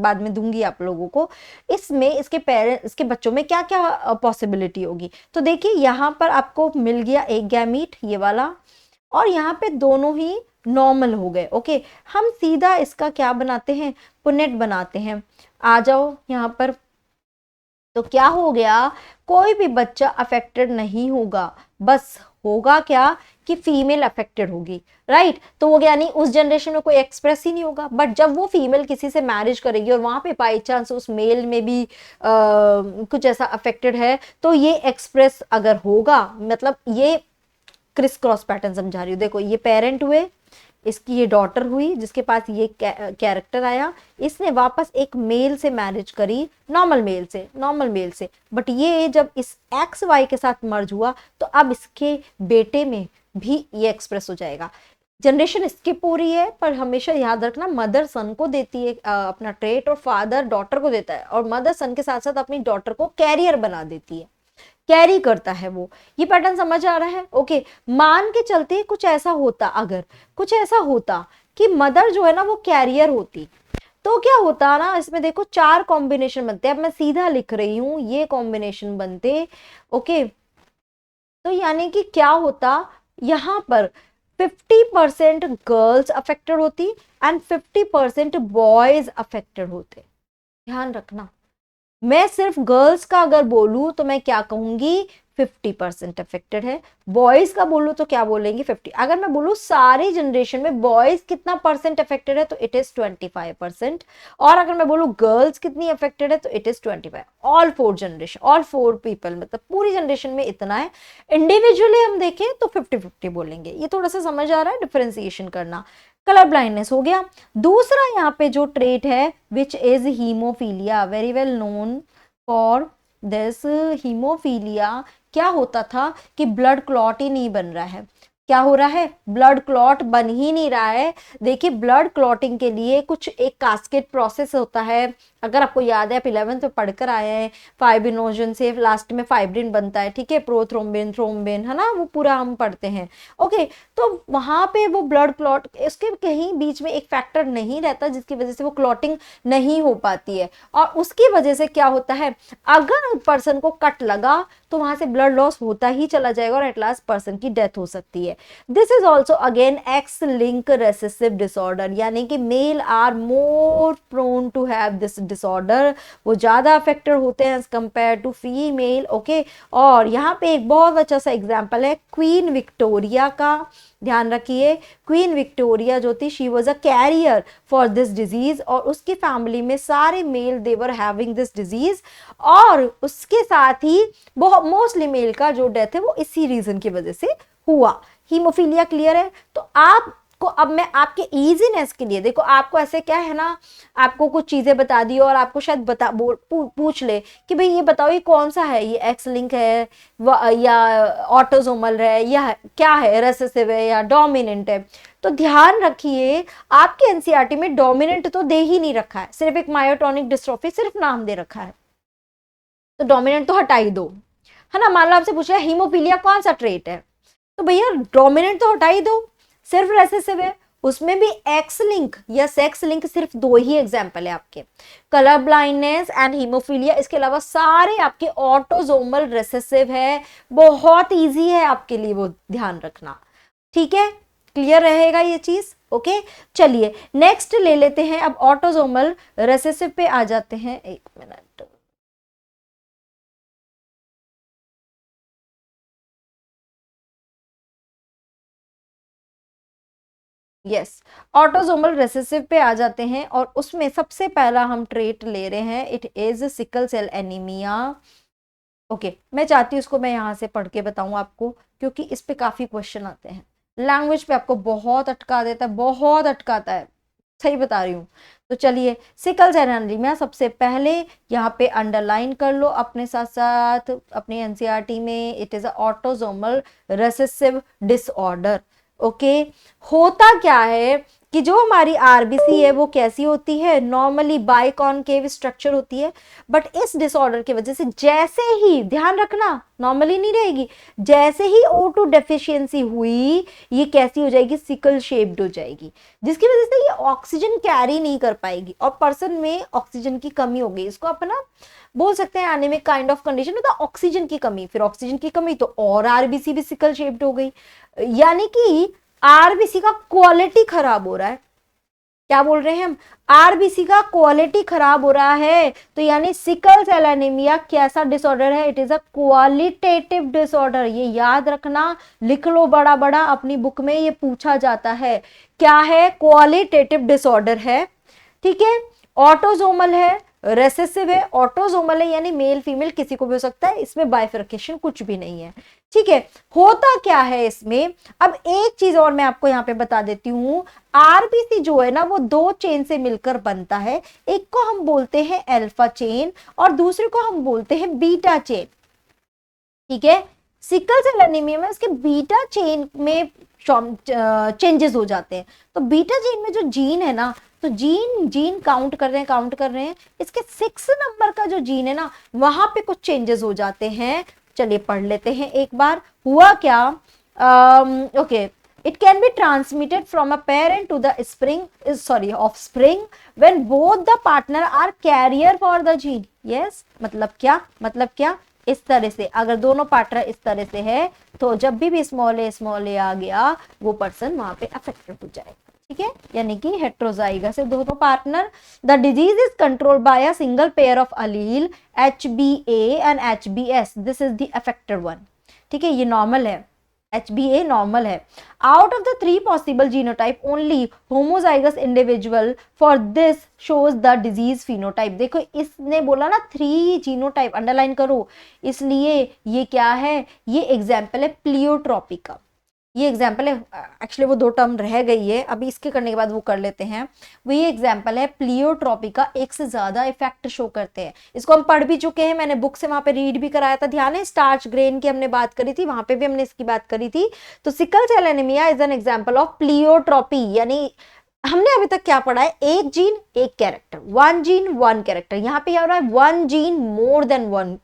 Speaker 1: बाद में दूंगी आप लोगों को। इसमें इसके पेरेंट्स, इसके बच्चों में क्या क्या पॉसिबिलिटी होगी। तो देखिए यहाँ पर आपको मिल गया एक गैमीट ये वाला, और यहाँ पे दोनों ही नॉर्मल हो गए। ओके, हम सीधा इसका क्या बनाते हैं, पुनेट बनाते हैं। आ जाओ यहाँ पर। तो क्या हो गया, कोई भी बच्चा अफेक्टेड नहीं होगा, बस होगा क्या कि फीमेल अफेक्टेड होगी, राइट। तो वो यानी उस जनरेशन में कोई एक्सप्रेस ही नहीं होगा। बट जब वो फीमेल किसी से मैरिज करेगी और वहां पे बाई चांस उस मेल में भी कुछ ऐसा अफेक्टेड है, तो ये एक्सप्रेस अगर होगा, मतलब ये क्रिस क्रॉस पैटर्न समझा रही हूँ। देखो ये पेरेंट हुए, इसकी ये डॉटर हुई जिसके पास ये कैरेक्टर आया, इसने वापस एक मेल से मैरिज करी, नॉर्मल मेल से, बट ये जब इस एक्स वाई के साथ मर्ज हुआ तो अब इसके बेटे में भी ये एक्सप्रेस हो जाएगा। जनरेशन स्किप हो रही है, पर हमेशा याद रखना मदर सन को देती है अपना ट्रेट, और फादर डॉटर को देता है, और मदर सन के साथ साथ अपनी डॉटर को कैरियर बना देती है, कैरी करता है वो। ये पैटर्न समझ आ रहा है। ओके, मान के चलते कुछ ऐसा होता, अगर कुछ ऐसा होता कि मदर जो है ना वो कैरियर होती, तो क्या होता ना, इसमें देखो 4 कॉम्बिनेशन बनते हैं। अब मैं सीधा लिख रही हूं, ये कॉम्बिनेशन बनते। ओके, तो यानी कि क्या होता, यहां पर 50% गर्ल्स अफेक्टेड होती एंड 50% बॉयज अफेक्टेड होते। ध्यान रखना, मैं सिर्फ गर्ल्स का अगर बोलूं तो मैं क्या कहूंगी, 50% अफेक्टेड है। बॉयज का बोलूं तो क्या बोलेंगे, 50। अगर मैं बोलूं सारी जनरेशन में बॉयज कितना परसेंट अफेक्टेड है, तो इट इज 25%। और अगर मैं बोलूं गर्ल्स कितनी अफेक्टेड है, तो it is 25। All 4 generation, all 4 people, मतलब पूरी जनरेशन में इतना है। इंडिविजुअली हम देखें तो 50-50 बोलेंगे। ये थोड़ा सा समझ आ रहा है, डिफरेंशिएशन करना। कलर ब्लाइंडनेस हो गया। दूसरा यहाँ पे जो ट्रेट है which is haemophilia, very well known for this haemophilia. क्या होता था कि ब्लड क्लॉट ही नहीं बन रहा है। क्या हो रहा है, ब्लड क्लॉट बन ही नहीं रहा है। देखिए ब्लड क्लॉटिंग के लिए कुछ एक कास्केड प्रोसेस होता है, अगर आपको याद है आप 11th में पढ़कर आए हैं, फाइब्रिनोजन से लास्ट में फाइब्रिन बनता है, ठीक है, प्रोथ्रोम्बिन, थ्रोम्बिन, है ना, वो पूरा हम पढ़ते हैं। ओके, तो वहां पे वो ब्लड क्लॉट, इसके कहीं बीच में एक फैक्टर नहीं रहता जिसकी वजह से वो क्लॉटिंग नहीं हो पाती है, और उसकी वजह से क्या होता है, अगर पर्सन को कट लगा तो वहां से ब्लड लॉस होता ही चला जाएगा और एट लास्ट पर्सन की डेथ हो सकती है। This is also again X link recessive disorder, यानी कि male are more prone to have this disorder, वो ज्यादा अफेक्टेड होते हैं as compare to female. Okay, और यहाँ पे एक बहुत अच्छा सा एग्जांपल है क्वीन विक्टोरिया का। ध्यान रखिए, क्वीन विक्टोरिया जो थी, she was a carrier for this disease, और उसकी फैमिली में सारे male they were having this disease, और उसके साथ ही बहुत मोस्टली मेल का जो डेथ है वो इसी रीजन की वजह से हुआ। हीमोफीलिया क्लियर है। तो आपको अब मैं आपके इजीनेस के लिए, देखो आपको ऐसे क्या है ना, आपको कुछ चीजें बता दी और आपको शायद पूछ ले कि भाई ये बताओ ये कौन सा है, ये एक्स लिंक है या ऑटोसोमल है या क्या है, रेसेसिव है या डोमिनेंट है। तो ध्यान रखिए आपके एनसीईआरटी में डोमिनेंट तो दे ही नहीं रखा है, सिर्फ एक मायोटोनिक डिस्ट्रोफी सिर्फ नाम दे रखा है, तो डोमिनेंट तो हटा ही दो, है ना। मान लो आपसे पूछा हीमोफीलिया कौन सा ट्रेट है, तो भैया डोमिनेंट तो हटा ही दो, सिर्फ रेसेसिव है। उसमें भी एक्स लिंक या सेक्स लिंक सिर्फ 2 ही एग्जांपल है आपके, कलर ब्लाइंडनेस एंड हीमोफीलिया। इसके अलावा सारे आपके ऑटोसोमल रेसेसिव है। बहुत इजी है आपके लिए, वो ध्यान रखना, ठीक है, क्लियर रहेगा ये चीज। ओके, चलिए नेक्स्ट ले लेते हैं। अब ऑटोसोमल रेसेसिव पे आ जाते हैं, एक मिनट। यस, ऑटोसोमल रेसेसिव पे आ जाते हैं, और उसमें सबसे पहला हम ट्रेट ले रहे हैं, it is sickle cell anaemia. Okay, मैं चाहती हूँ इसको मैं यहाँ से पढ़ के बताऊँ आपको, क्योंकि इस पे काफी क्वेश्चन आते हैं, लैंग्वेज पे आपको बहुत अटका देता है, बहुत अटकाता है, सही बता रही हूँ। तो चलिए, सिकल सेल एनीमिया सबसे पहले यहाँ पे अंडरलाइन कर लो अपने साथ साथ अपने एनसीईआरटी में, it is a autosomal recessive disorder. Okay, होता क्या है कि जो हमारी आरबीसी है वो कैसी होती है, नॉर्मली बाइकॉनकेव स्ट्रक्चर होती है, बट इस डिसऑर्डर की वजह से जैसे ही, ध्यान रखना नॉर्मली नहीं रहेगी, जैसे ही O2 डेफिशिएंसी हुई ये कैसी हो जाएगी, सिकल शेप्ड हो जाएगी, जिसकी वजह से ये ऑक्सीजन कैरी नहीं कर पाएगी और पर्सन में ऑक्सीजन की कमी हो गई। इसको अपना बोल सकते हैं एनीमिक काइंड ऑफ कंडीशन मतलब ऑक्सीजन की कमी, फिर ऑक्सीजन की कमी तो और आरबीसी भी सिकल शेप्ड हो गई, यानी कि आरबीसी का क्वालिटी खराब हो रहा है। क्या बोल रहे हैं हम, आरबीसी का क्वालिटी खराब हो रहा है, तो यानी सिकल सेल एनीमिया कैसा डिसऑर्डर है, it is a qualitative disorder. ये याद रखना, लिख लो बड़ा बड़ा अपनी बुक में, ये पूछा जाता है क्या है, क्वालिटेटिव डिसऑर्डर है, ठीक है। ऑटोजोमल है, रेसेसिव है, ऑटोजोमल है यानी मेल फीमेल किसी को भी हो सकता है, इसमें बाइफर्केशन कुछ भी नहीं है, ठीक है। होता क्या है इसमें, अब एक चीज और मैं आपको यहां पे बता देती हूं, आरबीसी जो है ना वो दो चेन से मिलकर बनता है, एक को हम बोलते हैं अल्फा चेन और दूसरे को हम बोलते हैं बीटा चेन, ठीक है। सिकल सेल एनीमिया में उसके बीटा चेन में चेंजेस हो जाते हैं, तो बीटा चेन में जो जीन है ना, तो जीन काउंट कर रहे हैं, इसके 6 नंबर का जो जीन है ना वहां पे कुछ चेंजेस हो जाते हैं। चलिए पढ़ लेते हैं एक बार, हुआ क्या, okay, it can be transmitted from a parent to the offspring when both the partner are carrier for the gene. Yes, मतलब क्या, इस तरह से अगर दोनों पार्टनर इस तरह से है तो जब भी स्मॉल ए आ गया वो पर्सन वहां पे अफेक्टेड हो जाएगा, ठीक है, यानी कि हेट्रोजाइगस है दोनों partner. The disease is controlled by a single pair of allele HBA and HBS, this is the affected one, ठीक है, ये नॉर्मल है, HBA नॉर्मल है। Out of the 3 possible genotype only homozygous individual for this shows the disease phenotype. देखो इसने बोला ना 3 genotype, underline करो, इसलिए ये क्या है, ये एग्जाम्पल है प्लियोट्रॉपी का, ये एग्जाम्पल है, एक्चुअली वो 2 टर्म रह गई है, अभी इसके करने के बाद वो कर लेते हैं। वो ये एग्जाम्पल है प्लियोट्रॉपी का, एक से ज्यादा इफेक्ट शो करते हैं, इसको हम पढ़ भी चुके हैं, मैंने बुक से वहां पे रीड भी कराया था, ध्यान है, स्टार्च ग्रेन की हमने बात करी थी, वहां पे भी हमने इसकी बात करी थी। तो sickle cell anaemia is an example of pleiotropy, यानी हमने अभी तक क्या पढ़ा है, एक जीन एक कैरेक्टर, 1 जीन 1 कैरेक्टर, यहाँ पे क्या हो रहा है, 1 जीन मोर देन 1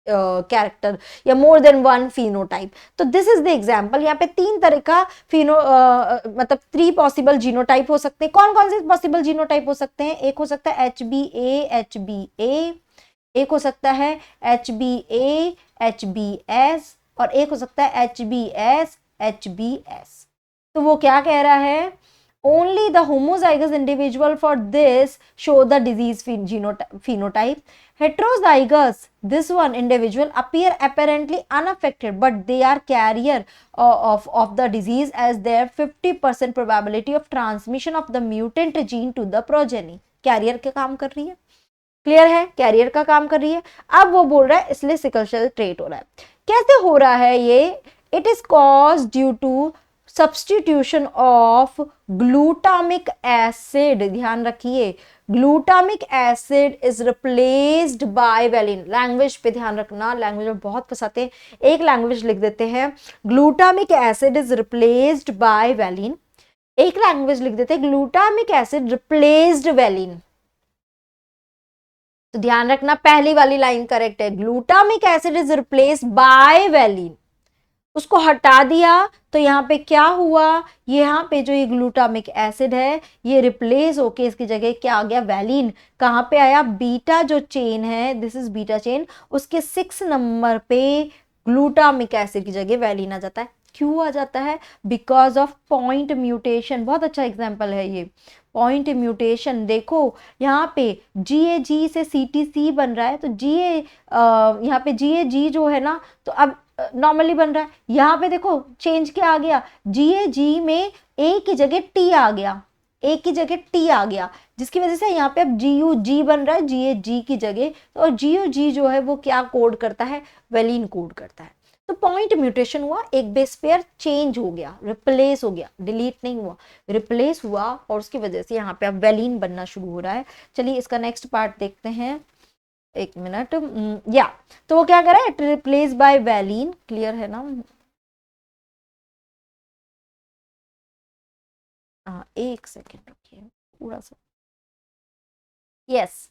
Speaker 1: कैरेक्टर या मोर देन 1 फिनोटाइप। तो दिस इज द एग्जांपल, यहाँ पे 3 तरह का मतलब 3 पॉसिबल जीनोटाइप हो सकते हैं। कौन कौन से पॉसिबल जीनोटाइप हो सकते हैं, एक हो सकता है HBA, एक हो सकता है HBS और एक हो सकता है HBS। तो वो क्या कह रहा है, only the homozygous individual for this show the disease phenotype. Heterozygous, this one individual appear apparently unaffected, but they are carrier of the disease as there 50% probability of transmission of the mutant gene to the progeny. Carrier का काम कर रही है, clear है, career का काम कर रही है। अब वो बोल रहा है इसलिए सिकल सेल ट्रेट हो रहा है। कैसे हो रहा है ये, it is cause due to substitution of glutamic acid, ध्यान रखिए, glutamic acid is replaced by valine. Language पे ध्यान रखना, लैंग्वेज में बहुत फंसाते हैं, एक लैंग्वेज लिख देते हैं glutamic acid is replaced by valine, एक लैंग्वेज लिख देते हैं ग्लूटामिक एसिड रिप्लेस्ड वेलिन। तो ध्यान रखना पहली वाली लाइन करेक्ट है, glutamic acid is replaced by valine, उसको हटा दिया तो यहाँ पे क्या हुआ, यहाँ पे जो ये ग्लूटामिक एसिड है ये रिप्लेस होके इसकी जगह क्या आ गया, वैलिन। कहाँ पे आया, बीटा जो चेन है, दिस इज बीटा चेन, उसके 6 नंबर पे ग्लूटामिक एसिड की जगह वैलिन आ जाता है। क्यों आ जाता है, बिकॉज ऑफ पॉइंट म्यूटेशन। बहुत अच्छा एग्जाम्पल है ये, पॉइंट म्यूटेशन। देखो यहाँ पे GAG से CTC बन रहा है, तो यहाँ पे GAG जो है ना, तो अब नॉर्मली बन रहा है, यहाँ पे देखो चेंज क्या आ गया, GAG में A की जगह T आ गया, A की जगह T आ गया, जिसकी वजह से यहाँ पे अब GUG बन रहा है GAG की जगह। तो और GUG जो है वो क्या कोड करता है, वेलिन कोड करता है। तो पॉइंट म्यूटेशन हुआ, एक बेस पेयर चेंज हो गया, रिप्लेस हो गया, डिलीट नहीं हुआ, रिप्लेस हुआ, और उसकी वजह से यहाँ पे अब वेलिन बनना शुरू हो रहा है। चलिए इसका नेक्स्ट पार्ट देखते हैं, एक मिनट, या तो वो क्या कर रहा है, रिप्लेस बाय वैलिन, क्लियर है ना। हाँ, एक सेकेंड रुकिए थोड़ा सा। यस,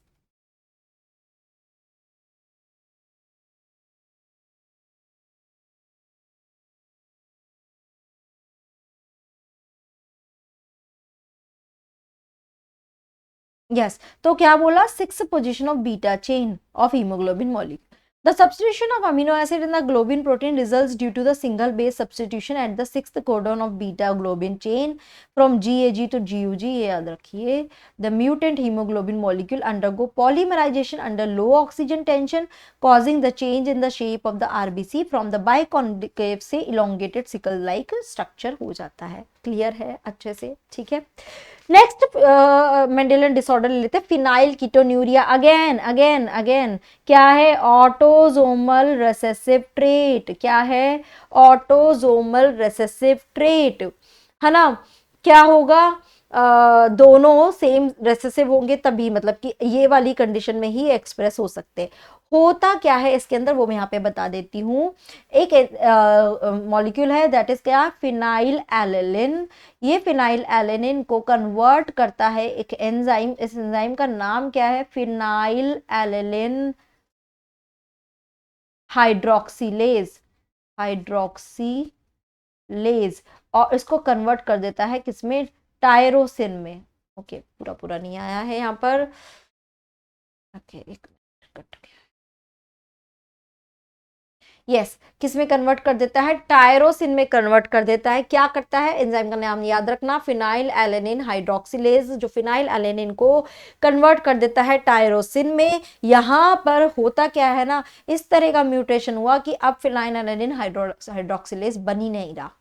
Speaker 1: यस, तो क्या बोला, six position of beta chain of haemoglobin molecule. The substitution of amino acid in the globin protein results due to the single base substitution at the sixth codon of beta globin chain from GAG to GUG। ये याद रखिए। The mutant haemoglobin molecule undergo polymerisation under low oxygen tension causing the change in the shape of the RBC from the biconcave से elongated sickle like structure हो जाता है। Clear है अच्छे से, ठीक है। नेक्स्ट मेंडेलियन डिसऑर्डर लेते हैं, phenyl ketonuria. Again again again क्या है, ऑटोजोमल रेसेसिव ट्रेट। क्या है, ऑटोजोमल रेसेसिव ट्रेट, है ना। क्या होगा, दोनों सेम रेसेसिव होंगे तभी, मतलब कि ये वाली कंडीशन में ही एक्सप्रेस हो सकते। होता क्या है इसके अंदर वो मैं यहाँ पे बता देती हूँ। एक मॉलिक्यूल है दैट इज क्या, फिनाइल एलेनिन। ये फिनाइल एलेनिन को कन्वर्ट करता है एक एंजाइम। इस एंजाइम का नाम क्या है, फिनाइल एलेनिन हाइड्रोक्सीलेज। हाइड्रोक्सीलेज, और इसको कन्वर्ट कर देता है किसमें, टायरोसिन में। ओके, पूरा पूरा नहीं आया है यहाँ पर। ओके, एक मिनट कट गया। यस, किस में कन्वर्ट कर देता है, टायरोसिन में कन्वर्ट कर देता है। क्या करता है, एंजाइम का नाम याद रखना, फिनाइल एलेनिन हाइड्रोक्सिलेज, जो फिनाइल एलेनिन को कन्वर्ट कर देता है टायरोसिन में। यहां पर होता क्या है ना, इस तरह का म्यूटेशन हुआ कि अब फिनाइल एलेनिन हाइड्रोक्सिलेज बन ही नहीं रहा।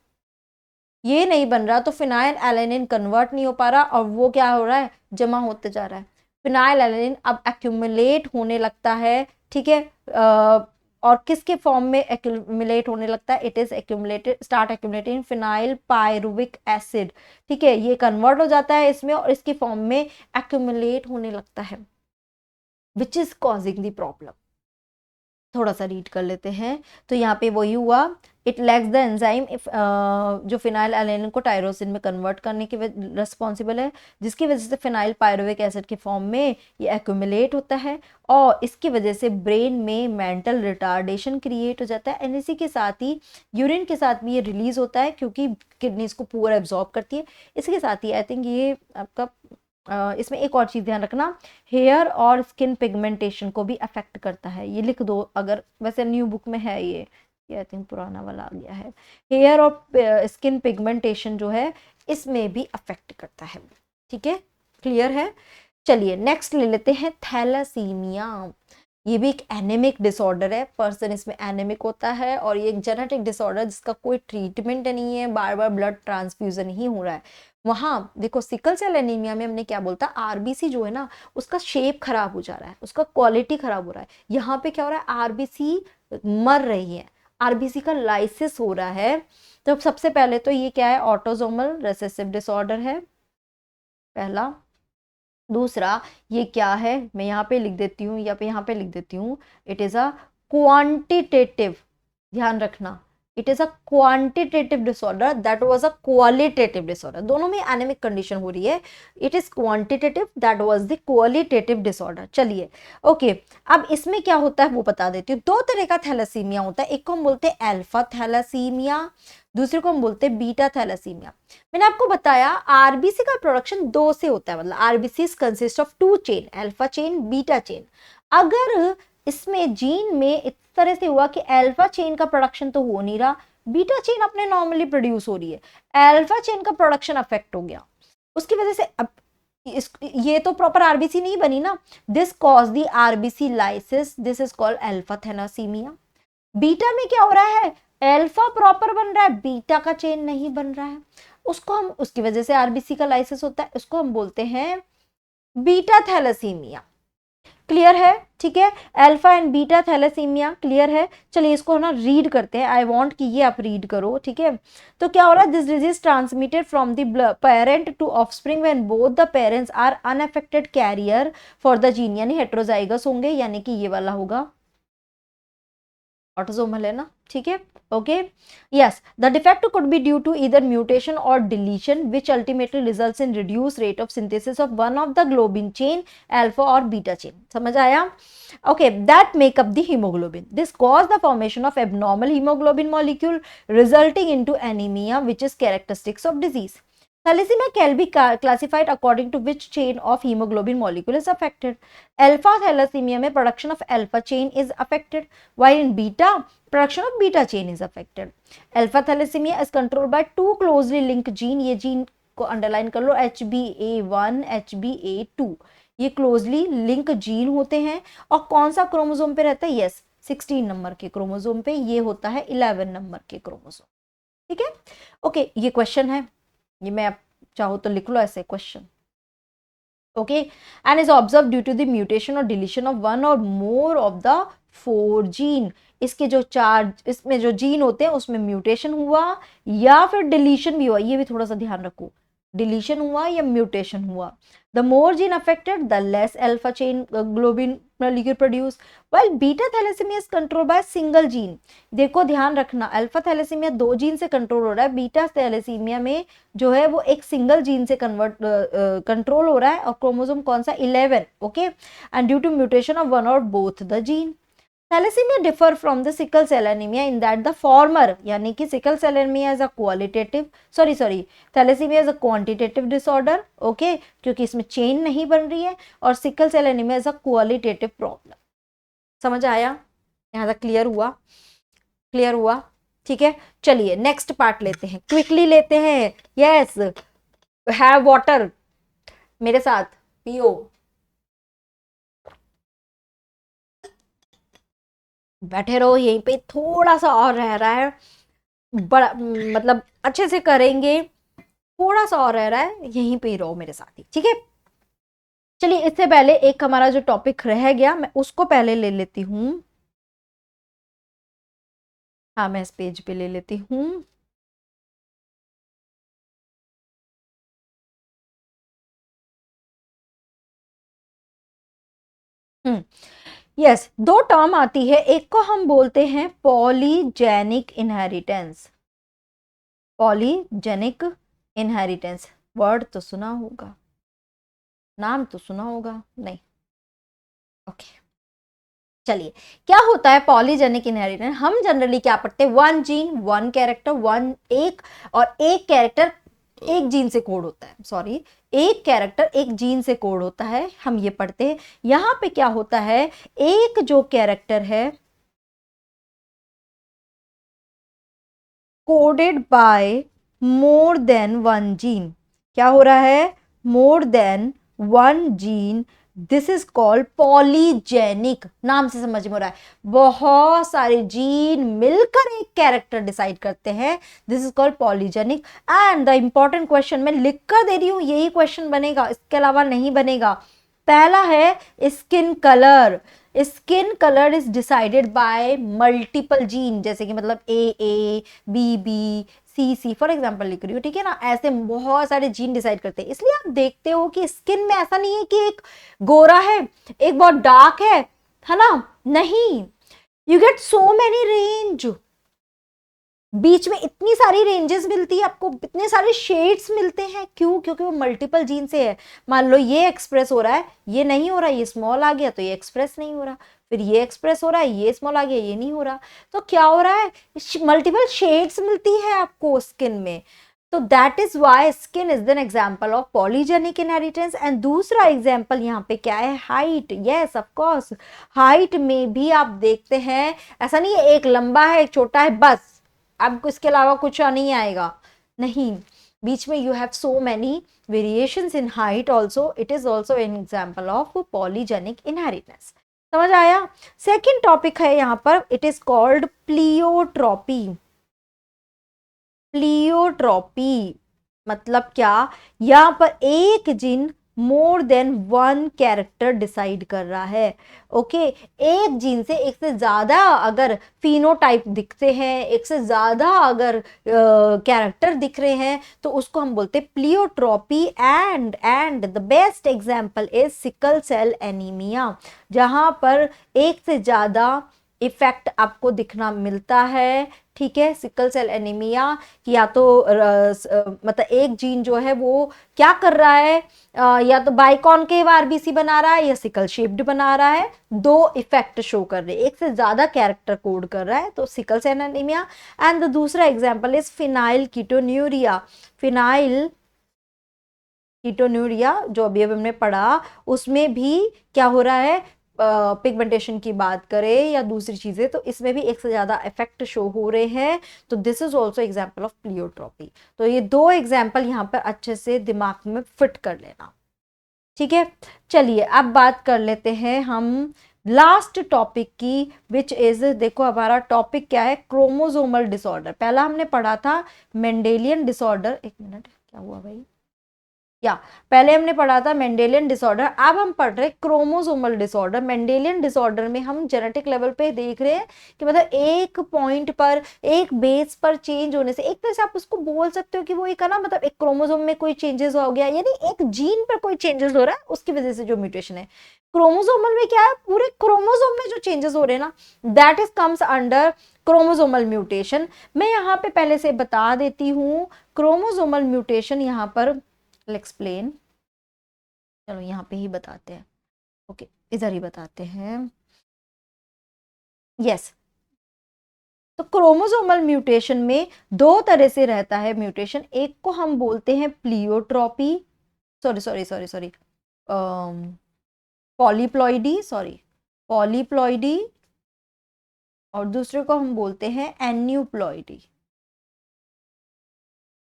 Speaker 1: ये नहीं बन रहा तो फिनाइल एलेनिन कन्वर्ट नहीं हो पा रहा, और वो क्या हो रहा है, जमा होते जा रहा है। फिनाइल एलेनिन अब एक्यूमुलेट होने लगता है, ठीक है। और किसके फॉर्म में एक्यूमुलेट होने लगता है, it is accumulated, start accumulating phenyl pyruvic acid. ठीक है, ये कन्वर्ट हो जाता है इसमें और इसकी फॉर्म में एक्यूमुलेट होने लगता है, which is causing the problem. थोड़ा सा रीड कर लेते हैं। तो यहाँ पे वही हुआ, इट लैक्स द एंजाइम जो फिनाइल एलेनिन को टायरोसिन में कन्वर्ट करने के रिस्पॉन्सिबल है, जिसकी वजह से फिनाइल पायरुविक एसिड के फॉर्म में ये एक्यूमुलेट होता है, और इसकी वजह से ब्रेन में मेंटल रिटार्डेशन क्रिएट हो जाता है। एंड इसी के साथ ही यूरिन के साथ भी ये रिलीज होता है, क्योंकि किडनी इसको पूरा एब्जॉर्ब करती है। इसके साथ ही आई थिंक ये आपका इसमें एक और चीज ध्यान रखना, हेयर और स्किन पिगमेंटेशन को भी अफेक्ट करता है। ये लिख दो अगर, वैसे न्यू बुक में है ये आई थिंक पुराना वाला आ गया है। हेयर और स्किन पिगमेंटेशन जो है इसमें भी अफेक्ट करता है। ठीक है, क्लियर है। चलिए नेक्स्ट ले लेते हैं, थैलासीमिया। ये भी एक एनेमिक डिसऑर्डर है, पर्सन इसमें एनेमिक होता है, और ये एक जेनेटिक डिसऑर्डर जिसका कोई ट्रीटमेंट नहीं है, बार बार ब्लड ट्रांसफ्यूजन ही हो रहा है। वहां देखो सिकल सेल एनीमिया में हमने क्या बोलता, आरबीसी जो है ना उसका शेप खराब हो जा रहा है, उसका क्वालिटी खराब हो रहा है। यहाँ पे क्या हो रहा है, आरबीसी मर रही है, आरबीसी का लाइसिस हो रहा है। तो सबसे पहले तो ये क्या है, ऑटोसोमल रिसेसिव डिसऑर्डर है पहला। दूसरा ये क्या है, मैं यहाँ पे लिख देती हूँ या पे यहाँ पे लिख देती हूँ, इट इज अ क्वांटिटेटिव, ध्यान रखना, it is a quantitative disorder, that was a qualitative disorder. दोनों में एनेमिक कंडीशन हो रही है, it is quantitative, that was the qualitative disorder. चलिए ओके, अब इसमें क्या होता है वो बता देती हूँ। दो तरह का थैलेसीमिया होता है, एक को हम बोलते हैं अल्फा थैलेसीमिया, दूसरे को हम बोलते हैं बीटा थैलेसीमिया। मैंने आपको बताया आरबीसी का प्रोडक्शन दो से होता है, मतलब RBC consist of to chain, alpha chain beta chain. अगर इसमें जीन में इस तरह से हुआ कि अल्फा चेन का प्रोडक्शन तो हो नहीं रहा, बीटा चेन अपने नॉर्मली प्रोड्यूस हो रही है, अल्फा चेन का प्रोडक्शन अफेक्ट हो गया, उसकी वजह से अब ये तो प्रॉपर आरबीसी नहीं बनी ना, this cause the RBC lysis, this is called alpha thalassaemia. Beta में क्या हो रहा है, अल्फा प्रॉपर बन रहा है, बीटा का चेन नहीं बन रहा है, उसको हम, उसकी वजह से आरबीसी का लाइसिस होता है, उसको हम बोलते हैं बीटा थैलेसीमिया। क्लियर है, ठीक है, alpha and beta thalassaemia clear है। चलिए इसको ना रीड करते हैं, आई वांट कि ये आप रीड करो, ठीक है। तो क्या हो रहा है, this disease transmitted from the parent to offspring when both the parents are unaffected carrier for the gene, यानी हेट्रोजाइगस होंगे, यानी कि ये वाला होगा, ऑटोसोमल है ना, ठीक है। Okay, yes, the defect could be due to either mutation or deletion, which ultimately results in reduced rate of synthesis of one of the globin chain, alpha or beta chain. समझ आया? Okay, that make up the hemoglobin. This cause the formation of abnormal hemoglobin molecule, resulting into anemia, which is characteristics of disease. Thalassemia can be classified according to which chain of hemoglobin molecule is affected. Alpha thalassemia में production of alpha chain is affected, while in beta, production of beta chain is affected. Alpha thalassemia is controlled by two closely linked gene. ये gene को underline कर लो, HBA1, HBA2. ये closely link gene होते हैं और कौन सा chromosome पे रहता है? यस, 16 नंबर के क्रोमोसोम पे, ये होता है 11 नंबर के क्रोमोसोम. ठीक है, ओके, ये क्वेश्चन है, ये मैं आप चाहो तो लिख लो ऐसे question. Okay, and is observe due to the mutation और डिलीशन ऑफ वन और मोर ऑफ द 4 जीन. इसके जो 4, इसमें जो जीन होते हैं उसमें म्यूटेशन हुआ या फिर डिलीशन भी हुआ, ये भी थोड़ा सा ध्यान रखो, डिलीशन हुआ या म्यूटेशन हुआ. The more gene affected, the less alpha chain globin molecule produced, while beta thalassemia is controlled by a single gene. देखो ध्यान रखना, अल्फा थैलेसीमिया 2 जीन से कंट्रोल हो रहा है, बीटा थैलेसीमिया में जो है वो एक सिंगल जीन से कंट्रोल हो रहा है, और क्रोमोसोम कौन सा? 11. Okay, and due to mutation of one or both the gene. Thalassemia differ from the sickle cell anemia in that the former, यानी कि sickle cell anemia is a thalassemia is a quantitative disorder, okay, क्योंकि इसमें chain नहीं बन रही है, और sickle cell anemia is a qualitative problem. समझ आया? यहाँ तक क्लियर हुआ? क्लियर हुआ? ठीक है, चलिए नेक्स्ट पार्ट लेते हैं, क्विकली लेते हैं. यस, हैव वाटर, मेरे साथ पियो. बैठे रहो यहीं पे, थोड़ा सा और रह रहा है, बड़ा मतलब अच्छे से करेंगे, थोड़ा सा और रह रहा है, यहीं पे ही रहो मेरे साथ ही. ठीक है, चलिए इससे पहले एक हमारा जो टॉपिक रह गया, मैं उसको पहले ले लेती हूँ. हाँ, मैं इस पेज पे ले लेती हूँ. यस, 2 टर्म आती है, एक को हम बोलते हैं polygenic inheritance. Polygenic inheritance, word तो सुना होगा, नाम तो सुना होगा नहीं? ओके, चलिए क्या होता है पॉलीजेनिक इनहेरिटेंस? हम जनरली क्या पढ़ते हैं? 1 जीन 1 कैरेक्टर, 1 एक, और एक कैरेक्टर एक जीन से कोड होता है. सॉरी, एक कैरेक्टर एक जीन से कोड होता है, हम ये पढ़ते हैं. यहां पे क्या होता है? एक जो कैरेक्टर है coded by more than 1 gene. क्या हो रहा है? More than 1 gene. This is called polygenic. नाम से समझ में हो रहा है, बहुत सारे जीन मिलकर एक कैरेक्टर डिसाइड करते हैं. This is called polygenic. And the important question मैं लिख कर दे रही हूं, यही क्वेश्चन बनेगा, इसके अलावा नहीं बनेगा. पहला है skin colour. Skin colour is decided by multiple gene, जैसे कि मतलब A B B C C, for example लिख रही हूँ, ठीक है ना? ऐसे बहुत सारे जीन डिसाइड करते हैं. इसलिए आप देखते हो कि स्किन में ऐसा नहीं है कि एक गोरा है, एक बहुत डार्क है ना? नहीं, you get so many range, बीच में इतनी सारी रेंजेस मिलती है आपको, इतने सारे शेड्स मिलते हैं. क्यों? क्योंकि वो मल्टीपल जीन से है. मान लो ये एक्सप्रेस हो रहा है, ये नहीं हो रहा, ये स्मॉल आ गया तो ये एक्सप्रेस नहीं हो रहा, फिर ये एक्सप्रेस हो रहा है, ये स्मॉल आ गया, ये नहीं हो रहा. तो क्या हो रहा है? मल्टीपल शेड्स मिलती है आपको स्किन में. तो that is why skin is an example of polygenic inheritance. And दूसरा एग्जाम्पल यहाँ पे क्या है? Height. Yes, of course, height में भी आप देखते हैं, ऐसा नहीं है एक लंबा है एक छोटा है बस, आपको इसके अलावा कुछ नहीं आएगा. नहीं, बीच में you have so many variations in height also. It is also an example of polygenic inheritance. समझ आया? सेकेंड टॉपिक है यहाँ पर, it is called pleiotropy. Pleiotropy मतलब क्या? यहाँ पर एक gene more than 1 character decide कर रहा है. ओके, एक जीन से एक से ज्यादा अगर फिनोटाइप दिखते हैं, एक से ज्यादा अगर कैरेक्टर दिख रहे हैं, तो उसको हम बोलते हैं pleiotropy. And the best example is sickle cell anaemia, जहां पर एक से ज्यादा इफेक्ट आपको दिखना मिलता है ठीक है, सिकल सेल एनीमिया कि या तो मतलब एक जीन जो है वो क्या कर रहा है, या तो बाइकॉनकेव आरबीसी बना रहा है या सिकल शेप्ड बना रहा है, दो इफेक्ट शो कर रहे हैं, एक से ज्यादा कैरेक्टर कोड कर रहा है, तो sickle cell anaemia. And the दूसरा example is phenylketonuria. Phenylketonuria जो अभी हमने पढ़ा, उसमें भी क्या हो रहा है, पिगमेंटेशन की बात करें या दूसरी चीजें, तो इसमें भी एक से ज्यादा इफेक्ट शो हो रहे हैं। तो this is also example of pleiotropy. तो ये दो एग्जाम्पल यहाँ पर अच्छे से दिमाग में फिट कर लेना, ठीक है। चलिए अब बात कर लेते हैं हम लास्ट टॉपिक की, विच इज, देखो हमारा टॉपिक क्या है, क्रोमोसोमल डिसऑर्डर। पहला हमने पढ़ा था मेंडेलियन डिसऑर्डर, एक मिनट क्या हुआ भाई, या पहले हमने पढ़ा था मेंडेलियन डिसऑर्डर, अब हम पढ़ रहे क्रोमोसोमल डिसऑर्डर। मेंडेलियन डिसऑर्डर में हम जेनेटिक लेवल पे देख रहे हैं कि मतलब एक पॉइंट पर, एक बेस पर चेंज होने से, एक तरह से आप उसको बोल सकते हो कि वो एक है ना, मतलब एक क्रोमोसोम में कोई चेंजेस हो गया, यानी एक जीन पर कोई चेंजेस हो रहा है, उसकी वजह से जो म्यूटेशन है। क्रोमोसोमल में क्या है, पूरे क्रोमोसोम में जो चेंजेस हो रहे हैं ना, that is comes under chromosomal mutation. मैं यहाँ पे पहले से बता देती हूँ, क्रोमोसोमल म्यूटेशन यहाँ पर एक्सप्लेन, चलो यहाँ पे ही बताते हैं, ओके इधर ही बताते हैं, यस। तो क्रोमोसोमल म्यूटेशन में दो तरह से रहता है म्यूटेशन, एक को हम बोलते हैं pleiotropy, sorry sorry sorry sorry polyploidy, sorry polyploidy, और दूसरे को हम बोलते हैं एन्यूप्लॉइडी,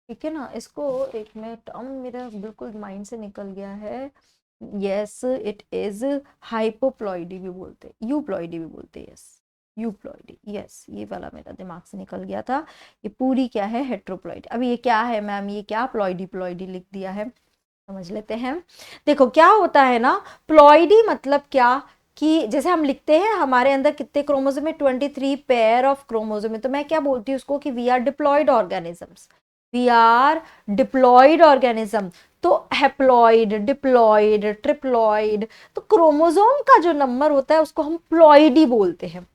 Speaker 1: ठीक है ना। इसको एक में टर्म मेरा बिल्कुल माइंड से निकल गया है, यस इट इज हाइपोप्लॉइडी भी बोलते हैं, यूप्लॉइडी भी बोलते हैं, यस यूप्लॉइडी, यस ये वाला मेरा दिमाग से निकल गया था। ये पूरी क्या है, हेट्रोप्लॉइडी। अभी ये क्या है मैम, ये क्या प्लॉइडी प्लॉइडी लिख दिया है, समझ लेते हैं। देखो क्या होता है ना, प्लॉइडी मतलब क्या, कि जैसे हम लिखते हैं हमारे अंदर कितने क्रोमोसोम है, 23 पेयर ऑफ क्रोमोसोम है, तो मैं क्या बोलती हूँ उसको कि we are diploid organisms, we are diploid organism. तो हैप्लॉइड, डिप्लॉयड, ट्रिप्लॉयड, तो क्रोमोसोम का जो नंबर होता है उसको हम प्लॉइडी बोलते हैं,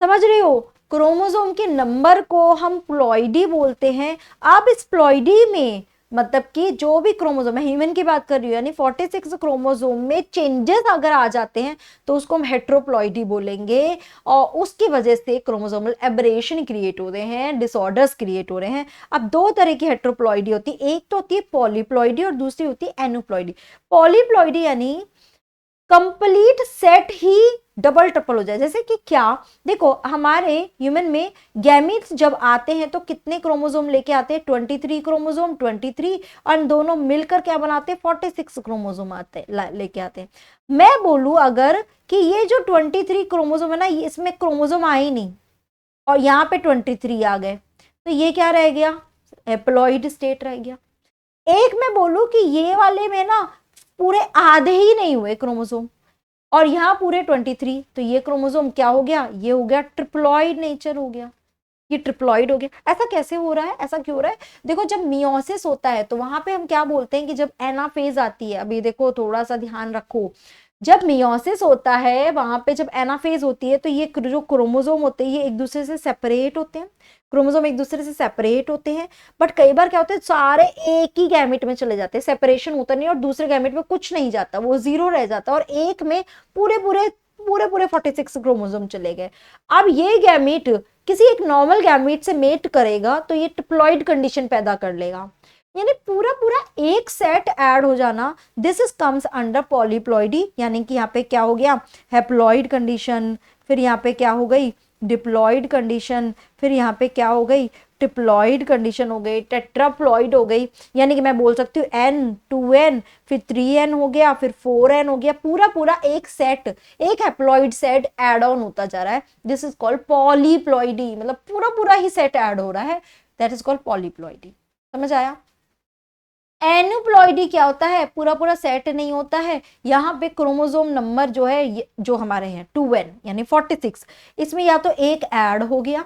Speaker 1: समझ रहे हो, क्रोमोसोम के नंबर को हम प्लॉइडी बोलते हैं। अब इस प्लॉइडी में मतलब कि जो भी क्रोमोसोम, मैं ह्यूमन की बात कर रही हूँ, यानी 46 क्रोमोसोम में चेंजेस अगर आ जाते हैं तो उसको हम हेट्रोप्लॉइडी बोलेंगे, और उसकी वजह से क्रोमोसोमल एबरेशन क्रिएट हो रहे हैं, डिसऑर्डर्स क्रिएट हो रहे हैं। अब दो तरह की हेट्रोप्लॉइडी होती है, एक तो होती है पॉलीप्लॉइडी और दूसरी होती है एनुप्लॉइडी। पॉलीप्लॉइडी यानी कंप्लीट सेट ही डबल ट्रिपल हो जाए, जैसे कि क्या, देखो हमारे ह्यूमन में गैमीट्स जब आते हैं तो कितने क्रोमोसोम लेके आते हैं, 23 क्रोमोसोम, 23, और दोनों मिलकर क्या बनाते हैं, 46 क्रोमोसोम आते हैं, लेके आते हैं। मैं बोलूं अगर कि ये जो 23 क्रोमोसोम है ना, इसमें क्रोमोसोम आए ही नहीं और यहाँ पे 23 आ गए, तो ये क्या रह गया, हैप्लॉइड स्टेट रह गया। एक मैं बोलूं कि ये वाले में ना पूरे आधे ही नहीं हुए क्रोमोसोम और यहाँ पूरे 23, तो ये क्रोमोसोम क्या हो गया, ये हो गया ट्रिप्लॉइड नेचर हो गया, ये ट्रिप्लॉइड हो गया। ऐसा कैसे हो रहा है, ऐसा क्यों हो रहा है, देखो जब मियोसिस होता है तो वहां पे हम क्या बोलते हैं कि जब एनाफेज आती है, अभी देखो थोड़ा सा ध्यान रखो, जब मियोसिस होता है वहां पे जब एनाफेज होती है तो ये जो क्रोमोसोम होते हैं ये एक दूसरे से सेपरेट होते हैं, क्रोमोसोम एक दूसरे से सेपरेट होते हैं, बट कई बार क्या होता है सारे एक ही गैमेट में चले जाते हैं, सेपरेशन होता नहीं और दूसरे गैमेट में कुछ नहीं जाता, वो जीरो रह जाता और एक में पूरे पूरे पूरे पूरे 46 क्रोमोसोम चले गए। अब ये गैमेट किसी एक नॉर्मल गैमेट से मेट करेगा तो ये ट्रिप्लॉइड कंडीशन पैदा कर लेगा, यानी पूरा पूरा एक सेट ऐड हो जाना, this is comes under polyploidy. यानी कि यहाँ पे क्या हो गया, हैप्लॉइड कंडीशन, फिर यहाँ पे क्या हो गई, डिप्लॉइड कंडीशन, फिर यहाँ पे क्या हो गई, ट्रिप्लॉइड कंडीशन हो गई, टेट्राप्लॉइड हो गई। यानी कि मैं बोल सकती हूँ n 2n, फिर 3n हो गया, फिर 4n हो गया, पूरा पूरा एक सेट, एक हैप्लॉइड सेट ऐड ऑन होता जा रहा है, दिस इज कॉल्ड पॉलीप्लॉइडी, मतलब पूरा पूरा ही सेट ऐड हो रहा है, दैट इज कॉल्ड पॉलीप्लॉइडी। समझ आया। एनुप्लॉइडी क्या होता है, पूरा पूरा सेट नहीं होता है, यहाँ पे क्रोमोसोम नंबर जो है जो हमारे हैं 2n यानी 46, इसमें या तो एक ऐड हो गया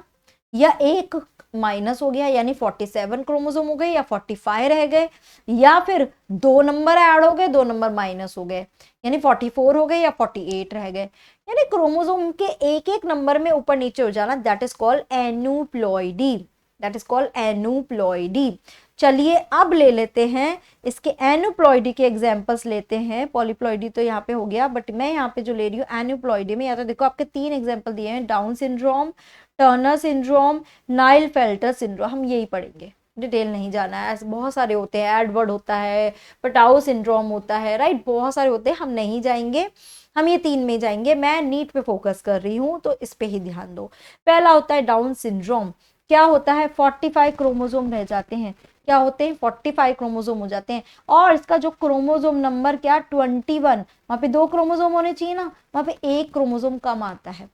Speaker 1: या एक माइनस हो गया यानी 47 क्रोमोसोम हो गए या 45 रह गए, या फिर 2 नंबर ऐड हो गए, 2 नंबर माइनस हो गए यानी 44 हो गए या 48 रह गए। यानी क्रोमोसोम के एक एक नंबर में ऊपर नीचे हो जाना, that is called aneuploidy, that is called aneuploidy. चलिए अब ले लेते हैं इसके एनूप्लॉइडी के एग्जांपल्स लेते हैं। पॉलीप्लॉइडी तो यहाँ पे हो गया, बट मैं यहाँ पे जो ले रही हूँ एनूप्लॉइडी में, या तो देखो आपके 3 एग्जांपल दिए हैं, Down syndrome, Turner syndrome, Klinefelter syndrome, हम यही पढ़ेंगे, डिटेल नहीं जाना है। ऐसे बहुत सारे होते हैं, एडवर्ड होता है, पटाओ सिंड्रोम होता है, राइट, बहुत सारे होते हैं, हम नहीं जाएंगे, हम ये 3 में जाएंगे। मैं नीट पे फोकस कर रही हूँ तो इस पे ही ध्यान दो। पहला होता है डाउन सिंड्रोम। क्या होता है, 45 क्रोमोसोम रह जाते हैं, क्या होते हैं 45 क्रोमोसोम हो जाते हैं, और इसका जो क्रोमोसोम नंबर क्या 21, वहां पे 2 क्रोमोसोम होने चाहिए ना, वहां पे 1 क्रोमोसोम कम आता है।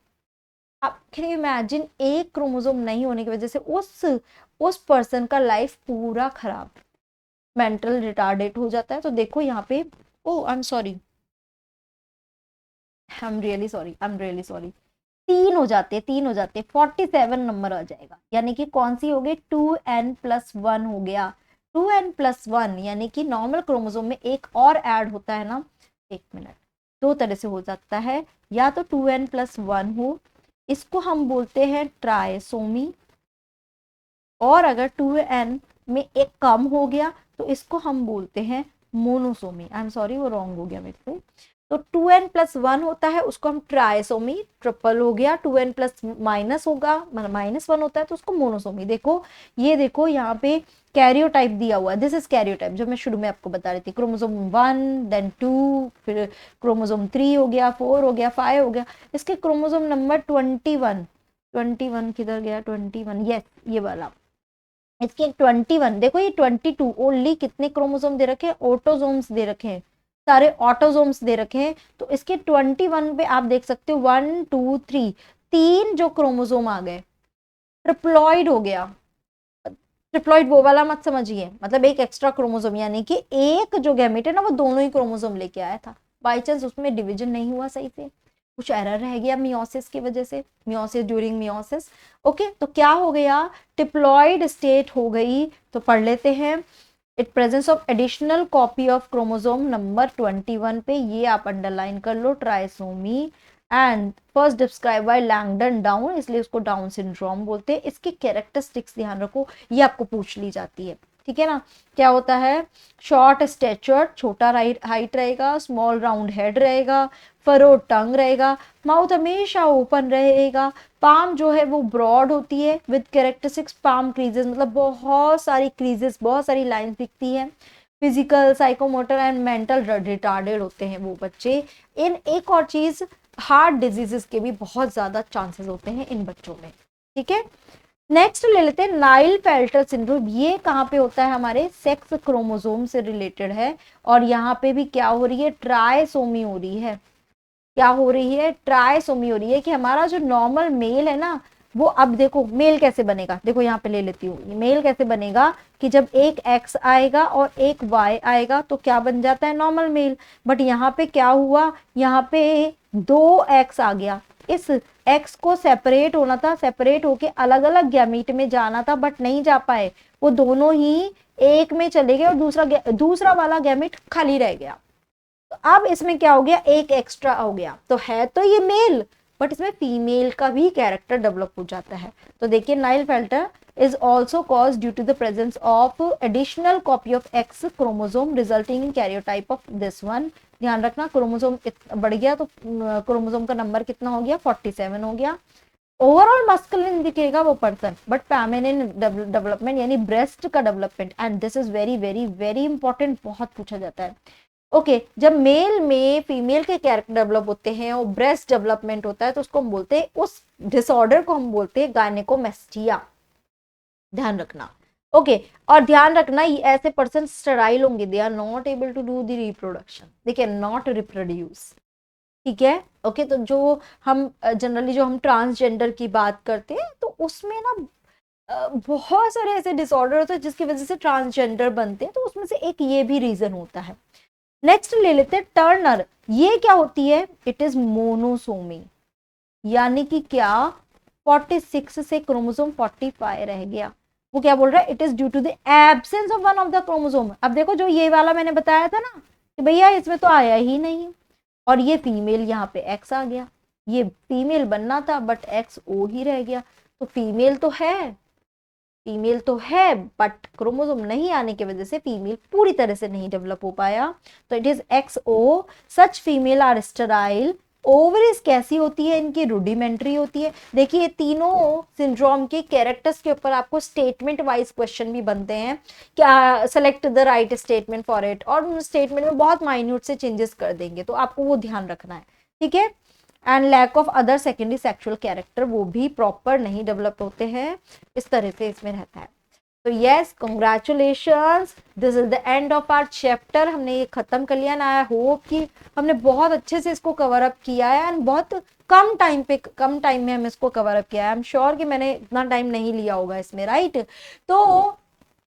Speaker 1: आप कैन यू इमेजिन, 1 क्रोमोसोम नहीं होने की वजह से उस पर्सन का लाइफ पूरा खराब, मेंटल रिटार्डेट हो जाता है। तो देखो यहाँ पे, oh I am sorry, I am really sorry, I am really sorry, 3 हो जाते 47 नंबर आ जाएगा, यानी कि कौन सी हो गई 2n+1 हो गया। 2n+1 यानी कि नॉर्मल क्रोमोसोम में एक और ऐड होता है ना, एक मिनट, 2 तरह से हो सकता है, या तो 2n+1 हो, इसको हम बोलते हैं ट्राइसोमी, और अगर 2n में एक कम हो गया तो इसको हम बोलते हैं मोनोसोमी। आई एम सॉरी, वो रॉन्ग हो गया मेरे से। तो 2n+1 होता है, उसको हम ट्राइसोमी, ट्रिपल हो गया, 2n प्लस माइनस होगा, -1 होता है तो उसको मोनोसोमी। देखो ये देखो यहाँ पे कैरियोटाइप दिया हुआ है, दिस इज कैरियोटाइप, जो मैं शुरू में आपको बता रही थी, क्रोमोसोम 1 देन 2, फिर क्रोमोसोम 3 हो गया, 4 हो गया, 5 हो गया। इसके क्रोमोसोम नंबर 21, 21 किधर गया, 21, यस ये वाला, इसके 21, देखो ये 22 ओनली कितने क्रोमोसोम दे रखे हैं, ऑटोजोम्स दे रखे हैं, सारे ऑटोजोम्स दे रखे हैं। तो इसके 21 पे आप देख सकते हो 1 2 3, 3 जो क्रोमोसोम आ गए, ट्रिप्लॉइड हो गया। ट्रिप्लॉइड वो वाला मत समझिए, मतलब एक एक्स्ट्रा क्रोमोसोम, यानी कि एक जो गैमेट है ना वो दोनों ही क्रोमोसोम लेके आया था, बाई चांस उसमें डिवीजन नहीं हुआ सही से, कुछ एरर रह गया मियोसिस की वजह से, मियोसिस ड्यूरिंग मियोसिस। ओके, तो क्या हो गया, टिप्लॉइड स्टेट हो गई। तो पढ़ लेते हैं, it presence of additional copy of chromosome number 21 पे, ये आप अंडरलाइन कर लो, trisomy, and first describe by Langdon Down, इसलिए उसको डाउन सिंड्रोम बोलते हैं। इसकी कैरेक्टरिस्टिक्स ध्यान रखो, ये आपको पूछ ली जाती है, ठीक है ना। क्या होता है, शॉर्ट स्टेचर, छोटा हाइट रहेगा, स्मॉल राउंड हेड रहेगा, फरो टंग रहेगा, माउथ हमेशा ओपन रहेगा, पाम जो है वो ब्रॉड होती है विद कैरेक्टरिस्टिक्स पाम क्रीजेस, मतलब बहुत सारी क्रीजेस, बहुत सारी लाइंस दिखती है। Physical, psychomotor and mental retarded होते हैं वो बच्चे। इन एक और चीज, हार्ट डिजीजेस के भी बहुत ज्यादा चांसेस होते हैं इन बच्चों में, ठीक है। नेक्स्ट ले लेते हैं नाइल फेल्टर सिंड्रोम। ये कहाँ पे होता है, हमारे सेक्स क्रोमोसोम से रिलेटेड है, और यहाँ पे भी क्या हो रही है, ट्राइसोमी हो रही है। क्या हो रही है, ट्राइसोमी हो रही है, कि हमारा जो नॉर्मल मेल है ना, वो अब देखो मेल कैसे बनेगा, देखो यहाँ पे ले लेती हूँ, मेल कैसे बनेगा, कि जब एक एक्स आएगा और एक वाई आएगा तो क्या बन जाता है, नॉर्मल मेल। बट यहाँ पे क्या हुआ, यहाँ पे 2 एक्स आ गया, इस एक्स को सेपरेट होना था, सेपरेट होके अलग अलग गैमीट में जाना था, बट नहीं जा पाए, वो दोनों ही एक में चले गए, और दूसरा वाला गैमीट खाली रह गया। तो अब इसमें क्या हो गया, एक एक्स्ट्रा हो गया, तो है तो ये मेल, बट इसमें फीमेल का भी कैरेक्टर डेवलप हो जाता है। तो देखिए, Nile फेल्टर is also caused due to the presence of additional copy of X chromosome resulting in karyotype of this one। ध्यान रखना, क्रोमोसोम बढ़ गया तो क्रोमोसोम का नंबर कितना हो गया, 47 हो गया। ओवरऑल मस्कुलिन दिखेगा वो पर्सन, बट फेमिनिन डेवलपमेंट यानी ब्रेस्ट का development, and this is very very very important, बहुत पूछा जाता है। ओके, जब मेल में फीमेल के कैरेक्टर डेवलप होते हैं और ब्रेस्ट डेवलपमेंट होता है, तो उसको हम बोलते हैं, उस डिसऑर्डर को हम बोलते हैं गायनेकोमेस्टिया, ध्यान रखना। ओके, और ध्यान रखना, ये ऐसे पर्सन स्टेराइल होंगे, they are not able to do the reproduction, they can not reproduce, ठीक है। ओके, तो जो हम जनरली जो हम ट्रांसजेंडर की बात करते हैं, तो उसमें ना बहुत सारे ऐसे डिसऑर्डर होते हैं जिसकी वजह से ट्रांसजेंडर बनते हैं, तो उसमें से एक ये भी रीजन होता है। नेक्स्ट ले लेते हैं टर्नर। ये क्या होती है, इट इज मोनोसोमी, यानी कि क्या 46 से क्रोमोसोम 45 रह गया। वो क्या बोल रहा है, it is due to the absence of one of the chromosome. अब देखो जो ये वाला मैंने बताया था ना कि भैया इसमें तो आया ही नहीं, और ये फीमेल यहाँ पे एक्स आ गया, ये फीमेल बनना था बट एक्स ओ ही रह गया। तो फीमेल तो है, फीमेल तो है बट क्रोमोसोम नहीं आने की वजह से फीमेल पूरी तरह से नहीं डेवलप हो पाया। तो it is X O. Such female are sterile. Ovaries कैसी होती है, इनकी रूडिमेंट्री होती है। देखिए तीनों सिंड्रोम के कैरेक्टर्स के ऊपर आपको स्टेटमेंट वाइज क्वेश्चन भी बनते हैं, क्या select the right statement for it, और उन स्टेटमेंट में बहुत माइन्यूट से चेंजेस कर देंगे, तो आपको वो ध्यान रखना है, ठीक है। And lack of other secondary sexual character, वो भी प्रॉपर नहीं डेवलप होते हैं, इस तरह से इसमें रहता है। तो yes, congratulations, this is the end of our chapter. हमने ये खत्म कर लिया ना। आई होप कि हमने बहुत अच्छे से इसको कवर अप किया है एंड बहुत कम टाइम में हम इसको कवर अप किया है। आई एम श्योर कि मैंने इतना टाइम नहीं लिया होगा इसमें, राइट। तो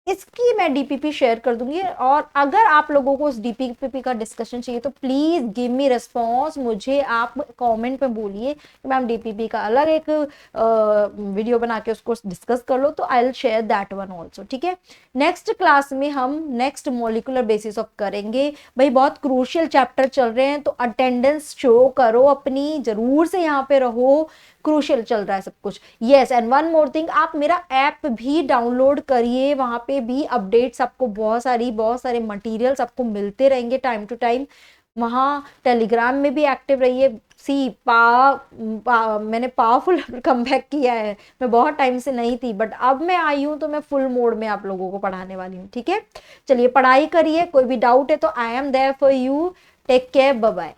Speaker 1: इसकी मैं डीपीपी शेयर कर दूंगी, और अगर आप लोगों को उस डीपीपी का डिस्कशन चाहिए तो प्लीज गिव मी रिस्पॉन्स। मुझे आप कमेंट में बोलिए कि मैम डीपीपी का अलग एक वीडियो बना के उसको डिस्कस कर लो, तो आई will share that one also, ठीक है। नेक्स्ट क्लास में हम नेक्स्ट मॉलिक्यूलर बेसिस ऑफ करेंगे। भाई बहुत क्रूशियल चैप्टर चल रहे हैं, तो अटेंडेंस शो करो अपनी, जरूर से यहाँ पे रहो, क्रूशियल चल रहा है सब कुछ। Yes, and one more thing, आप मेरा ऐप भी डाउनलोड करिए, वहां पे भी अपडेट्स आपको बहुत सारे मटेरियल्स आपको मिलते रहेंगे टाइम टू टाइम। वहाँ टेलीग्राम में भी एक्टिव रहिए। मैंने पावरफुल कम बैक किया है, मैं बहुत टाइम से नहीं थी बट अब मैं आई हूँ, तो मैं फुल मोड में आप लोगों को पढ़ाने वाली हूँ, ठीक है। चलिए पढ़ाई करिए, कोई भी डाउट है तो I am there for you. Take care, bye bye.